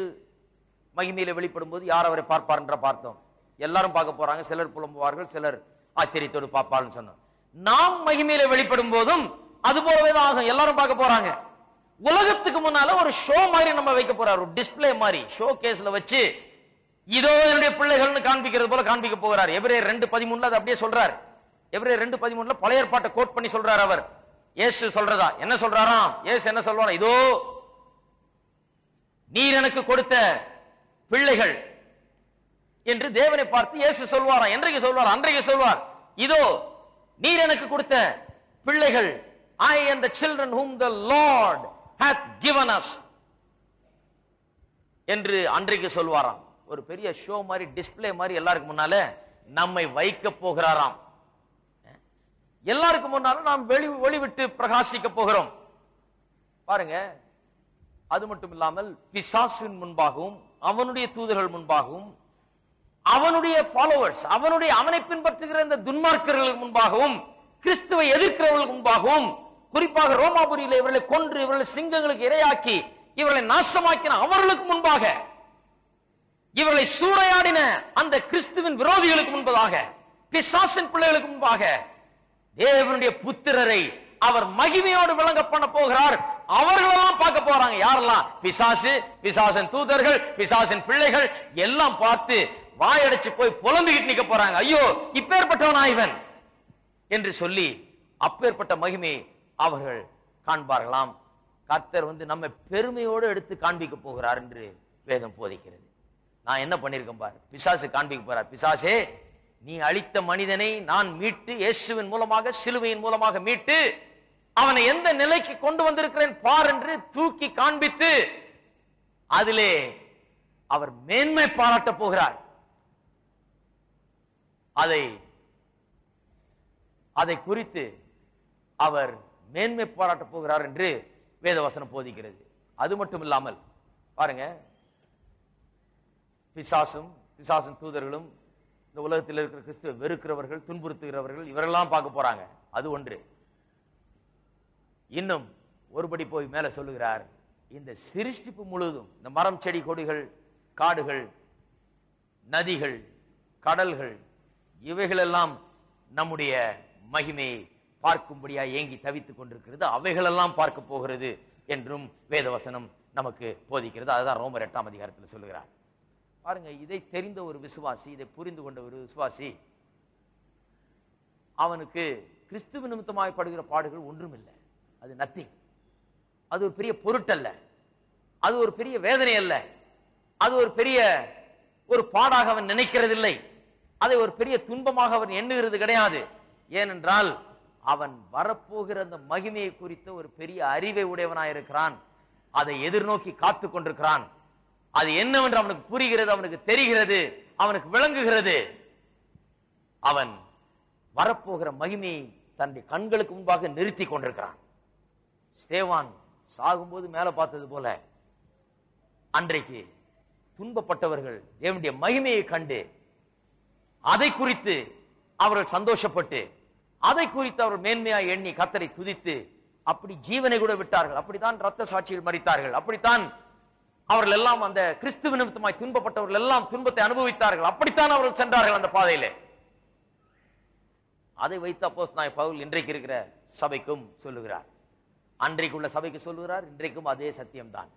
மகிமையில வெளிப்படும் போது யார் அவரை பார்ப்பார் என்ற பார்த்தோம். எல்லாரும் பார்க்க போறாங்க. சிலர் புலம்புவார்கள், சிலர் ஆச்சரியத்தோடு பார்ப்பார்கள் சொன்னோம். நாம் மகிமையில வெளிப்படும் போதும் அது போலவே தான் ஆகும். எல்லாரும் பார்க்க போறாங்க. உலகத்துக்கு முன்னால ஒரு ஷோ மாதிரி நம்ம வைக்க போறார், ஒரு டிஸ்பிளே மாதிரி ஷோ கேஸ்ல வச்சு இதோ என்னுடைய பிள்ளைகள்னு காண்பிக்கிறது போல காண்பிக்க போகிறார். எபிரேயர் 2:13 அப்படியே சொல்றார். எபிரேயர் 2:13 பழைய ஏற்பாட்டை கோட் பண்ணி சொல்றார். அவர் இயேசு சொல்றதா என்ன சொல்றாராம்? இயேசு என்ன சொல்றாரா? இதோ நீர் எனக்கு கொடுத்த பிள்ளைகள் என்று தேவனை பார்த்து இயேசு சொல்வாராம். என்றைக்கு சொல்வார்? அன்றைக்கு சொல்வார். இதோ நீர் எனக்கு கொடுத்த பிள்ளைகள், I am the children whom the Lord hath given us என்று அன்றைக்கு சொல்வாராம். ஒரு பெரிய ஷோ மாதிரி, டிஸ்பிளே மாதிரி எல்லாருக்கும் முன்னால நம்மை வைக்க போகிறாராம். எல்லாருக்கும் முன்னாலும் நாம் ஒளி விட்டு பிரகாசிக்க போகிறோம். பாருங்க, அது மட்டும் இல்லாமல் பிசாசின் முன்பாகவும் அவனுடைய தூதர்கள் முன்பாகவும் அவனுடைய ஃபாலோவர்ஸ், அவனை பின்பற்றுகிற இந்த துன்மார்க்கர்களுக்கு முன்பாகவும் கிறிஸ்துவை எதிர்க்கிறவர்களுக்கு முன்பாகவும், குறிப்பாக ரோமாபுரியில இவர்களை கொன்று இவர்களை சிங்கங்களுக்கு இரையாக்கி இவர்களை நாசமாக்கின அவர்களுக்கு முன்பாக இவர்களை சூறையாடின அந்த கிறிஸ்துவின் விரோதிகளுக்கு முன்பதாக, பிசாசின் பிள்ளைகளுக்கு முன்பாக தேவனுடைய புத்திரரை அவர் மகிமையோடு விளங்க பண்ண போகிறார். அவர்களெல்லாம் பார்க்க போறாங்க. யாரெல்லாம்? பிசாசு, பிசாசின் தூதர்கள், பிசாசின் பிள்ளைகள் எல்லாம் பார்த்து வாயடைச்சு போய் புலம்பிக்கிட்டு நிக்க போறாங்க. ஐயோ, இப்பேற்பட்டவனா இவன் என்று சொல்லி அப்பேற்பட்ட மகிமை அவர்கள் காண்பார்களாம். கர்த்தர் நம்ம பெருமையோடு எடுத்து காண்பிக்க போகிறார் என்று வேதம் போதிக்கிறது. நான் என்ன பண்ணிருக்கேன் பாரு, பிசாசு காண்பிக்க போறார். பிசாசே, நீ அழித்த மனிதனை நான் மீட்டு, இயேசுவின் மூலமாக, சிலுவையின் மூலமாக மீட்டு அவனை எந்த நிலைக்கு கொண்டு வந்திருக்கிறேன் பார் என்று தூக்கி காண்பித்து அதிலே அவர் மேன்மை பாராட்ட போகிறார். அதை குறித்து அவர் மேன்மை பாராட்ட போகிறார் என்று வேதவசனம் போதிக்கிறது. அது மட்டும் இல்லாமல் பாருங்க, பிசாசும் பிசாசின் தூதர்களும் இந்த உலகத்தில் இருக்கிற கிறிஸ்துவை வெறுக்கிறவர்கள், துன்புறுத்துகிறவர்கள், இவரெல்லாம் பார்க்க போறாங்க. அது ஒன்று. இன்னும் ஒருபடி போய் மேல சொல்லுகிறார், இந்த சிருஷ்டிப்பு முழுவதும், இந்த மரம், செடி, கொடிகள், காடுகள், நதிகள், கடல்கள், இவைகளெல்லாம் நம்முடைய மகிமையை பார்க்கும்படியா ஏங்கி தவித்துக் கொண்டிருக்கிறது. அவைகளெல்லாம் பார்க்க போகிறது என்றும் வேதவசனம் நமக்கு போதிக்கிறது. அதுதான் ரோமர் 8ஆம் அதிகாரத்தில் சொல்லுகிறார். பாருங்க, இதை தெரிந்த ஒரு விசுவாசி, இதை புரிந்து கொண்ட ஒரு விசுவாசி, அவனுக்கு கிறிஸ்துவ நிமித்தமாய் படுகிற பாடுகள் ஒன்றும் இல்லை. அது நத்திங். அது ஒரு பெரிய பொருட்டல்ல, அது ஒரு பெரிய வேதனை அல்ல, அது ஒரு பெரிய ஒரு பாடாக அவன் நினைக்கிறதில்லை, அதை ஒரு பெரிய துன்பமாக அவன் எண்ணுகிறது கிடையாது. ஏனென்றால் அவன் வரப்போகிற அந்த மகிமையை குறித்த ஒரு பெரிய அறிவை உடையவனாயிருக்கிறான். அதை எதிர்நோக்கி காத்து கொண்டிருக்கிறான். அது என்னவென்று அவனுக்கு புரிகிறது, அவனுக்கு தெரிகிறது, அவனுக்கு விளங்குகிறது. அவன் வரப்போகிற மகிமையை தன்னுடைய கண்களுக்கு முன்பாக நிறுத்தி கொண்டிருக்கிறான். ஸ்தேவான் சாகும்போது மேல பார்த்தது போல அன்றைக்கு துன்பப்பட்டவர்கள் தேவனுடைய மகிமையை கண்டு அதை குறித்து அவர்கள் சந்தோஷப்பட்டு, அதை குறித்து அவர்கள் மேன்மையாய் எண்ணி கர்த்தரை துதித்து அப்படி ஜீவனை கூட விட்டார்கள். அப்படித்தான் இரத்த சாட்சியில் மரித்தார்கள். அப்படித்தான் அவர்கள் எல்லாம் அந்த கிறிஸ்துவ நிமித்தமாய் துன்பப்பட்டவர்கள் எல்லாம் துன்பத்தை அனுபவித்தார்கள். அப்படித்தான் அவர்கள் சென்றார்கள் அந்த பாதையிலே. அதை வைத்து அப்போஸ்தலனாகிய பவுல் இன்றைக்கு இருக்கிற சபைக்கும் சொல்லுகிறார். அன்றைக்குள்ள சபைக்கு சொல்லுகிறார், இன்றைக்கும் அதே சத்தியம்தான்.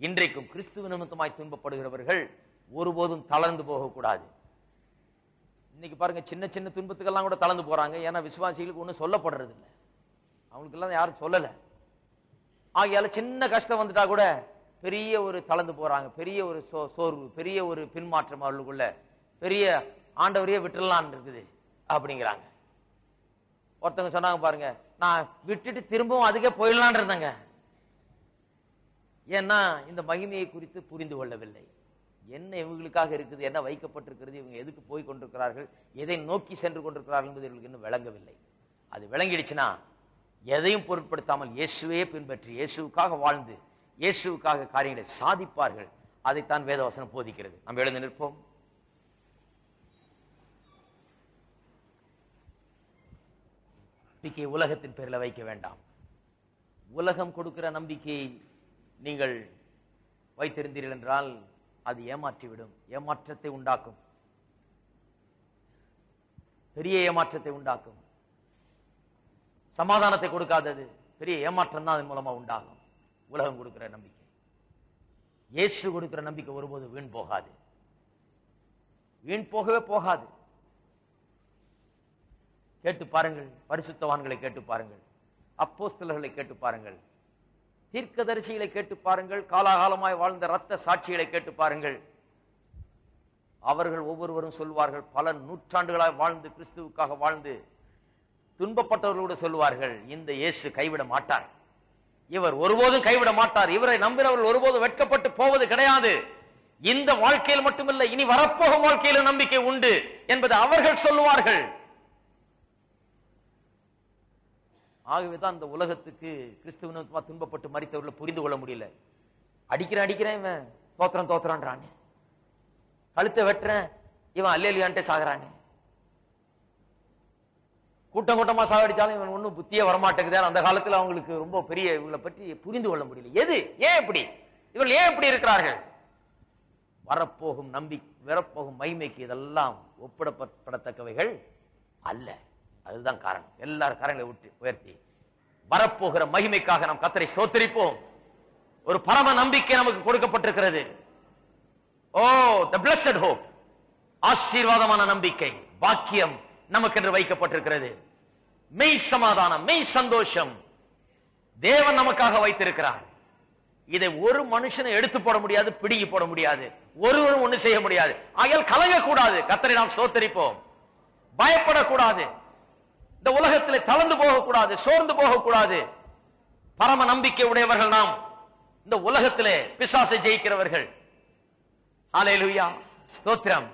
இன்றைக்கும் கிறிஸ்துவ நிமித்தமாய் துன்பப்படுகிறவர்கள் ஒருபோதும் தளர்ந்து போகக்கூடாது. இன்னைக்கு பாருங்க, சின்ன சின்ன துன்பத்துக்கெல்லாம் கூட தளர்ந்து போறாங்க. ஏன்னா விசுவாசிகளுக்கு ஒன்றும் சொல்லப்படுறது இல்லை, அவங்களுக்கு எல்லாம் யாரும் சொல்லல. ஆகையால சின்ன கஷ்டம் வந்துட்டா கூட பெரிய ஒரு தளர்ந்து போறாங்க, பெரிய ஒரு சோர்வு, பெரிய ஒரு பின்மாற்றம் அவர்களுக்குள்ள, பெரிய ஆண்டவரையே விட்டுடலான் இருக்குது அப்படிங்கிறாங்க. ஒருத்தவங்க சொன்னாங்க பாருங்க, நான் விட்டுட்டு திரும்பவும் அதுக்கே போயிடலான் இருந்தேங்க. ஏன்னா இந்த மகிமையை குறித்து புரிந்து கொள்ளவில்லை. என்ன இவங்களுக்காக இருக்குது, என்ன வைக்கப்பட்டிருக்கிறது, இவங்க எதுக்கு போய் கொண்டிருக்கிறார்கள், எதை நோக்கி சென்று கொண்டிருக்கிறார்கள் என்பது இவர்களுக்கு இன்னும் விளங்கவில்லை. அது விளங்கிடுச்சுன்னா எதையும் பொருட்படுத்தாமல் இயேசுவே பின்பற்றி இயேசுவுக்காக வாழ்ந்து இயேசுவுக்காக காரியங்களை சாதிப்பார்கள். அதைத்தான் வேதவசனம் போதிக்கிறது. நாம் எழுந்து நிற்போம். நம்பிக்கை உலகத்தின் பேரில் வைக்க வேண்டாம். உலகம் கொடுக்கிற நம்பிக்கையை நீங்கள் வைத்திருந்தீர்கள் என்றால் அது ஏமாற்றிவிடும், ஏமாற்றத்தை உண்டாக்கும், பெரிய ஏமாற்றத்தை உண்டாக்கும். சமாதானத்தை கொடுக்காதது பெரிய ஏமாற்றம் தான் அதன் மூலமா உண்டாகும். உலகம் கொடுக்கிற நம்பிக்கை, இயேசு கொடுக்கிற நம்பிக்கை ஒருபோது வீண் போகாது, வீண் போகவே போகாது. கேட்டு பாருங்கள், பரிசுத்தவான்களை கேட்டு பாருங்கள், அப்போஸ்தலர்களை கேட்டு பாருங்கள், தீர்க்கதரிசிகளை கேட்டு பாருங்கள், காலாகாலமாய் வாழ்ந்த இரத்த சாட்சிகளை கேட்டு பாருங்கள். அவர்கள் ஒவ்வொருவரும் சொல்வார்கள், பல நூற்றாண்டுகளாய் வாழ்ந்து கிறிஸ்துவுக்காக வாழ்ந்து துன்பப்பட்டவர்களோடு சொல்வார்கள், இந்த இயேசு கைவிட மாட்டார், இவர் ஒருபோதும் கைவிட மாட்டார், இவரை நம்பினவர்கள் ஒருபோதும் வெட்கப்பட்டு போவது கிடையாது. இந்த வாழ்க்கையில் மட்டுமில்லை, இனி வரப்போகும் வாழ்க்கையிலும் நம்பிக்கை உண்டு என்பது அவர்கள் சொல்லுவார்கள். ஆகவேதான் அந்த உலகத்துக்கு கிறிஸ்துவ துன்பப்பட்டு மரித்தவர்களை புரிந்து கொள்ள முடியல. அடிக்கிறேன் இவன் தோத்திரான், கழுத்தை வெட்டுறேன் இவன் அல்லேலியான்ட்டே சாகுறானே, கூட்டம் கூட்டமா சாகடிச்சாலும் இவன் ஒன்னும் புத்தியே வரமாட்டேங்குது. அந்த காலத்துல அவங்களுக்கு ரொம்ப பெரிய இவங்களை பற்றி புரிந்து கொள்ள முடியல. ஏன் இப்படி இவர்கள் ஏன் இப்படி இருக்கிறார்கள்? வரப்போகும் வரப்போகும் மகிமைக்கு இதெல்லாம் ஒப்பிடப்படத்தக்கவைகள் அல்ல. அதுதான் காரணம். எல்லாரும் கரங்களை உயர்த்தி வரப்போகிற மகிமைக்காக நாம் கர்த்தரை ஸ்தோத்திரிப்போம். ஒரு பரம நம்பிக்கை நமக்கு கொடுக்கப்பட்டிருக்கிறது. ஓ, the blessed hope, ஆசீர்வாதமான நம்பிக்கை, பாக்கியம் நமக்கென்று வைக்கப்பட்டிருக்கிறது. மெய் சமாதானம், மெய் சந்தோஷம் தேவன் நமக்காக வைத்திருக்கிறார். இதை ஒரு மனுஷனை எடுத்து போட முடியாது, பிடுங்கி போட முடியாது, ஒருவரும் ஒண்ணு செய்ய முடியாது. ஆகையால் கலங்க கூடாது. கர்த்தரை நாம் ஸ்தோத்திரிப்போம். பயப்படக்கூடாது. இந்த உலகத்திலே தளர்ந்து போகக்கூடாது, சோர்ந்து போகக்கூடாது. பரம நம்பிக்கை உடையவர்கள் நாம். இந்த உலகத்திலே பிசாசை ஜெயிக்கிறவர்கள். ஹல்லேலூயா, ஸ்தோத்திரம்.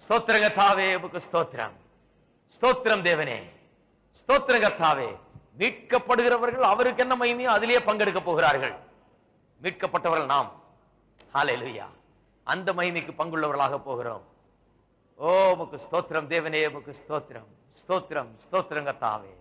ஸ்தோத்திரம் கர்த்தாவே, உமக்கு ஸ்தோத்திரம். ஸ்தோத்திரம் தேவனே, ஸ்தோத்திரம் கர்த்தாவே. மீட்கப்படுகிறவர்கள் அவருக்கு என்ன மகிமையோ அதிலேயே பங்கெடுக்க போகிறார்கள். மீட்கப்பட்டவர்கள் நாம். ஹல்லேலூயா, அந்த மகிமைக்கு பங்குள்ளவர்களாக போகிறோம். ஓ, உமக்கு ஸ்தோத்திரம் தேவனே, உமக்கு ஸ்தோத்திரம். ஸ்தோத்திரம், ஸ்தோத்திரம் கர்த்தாவே.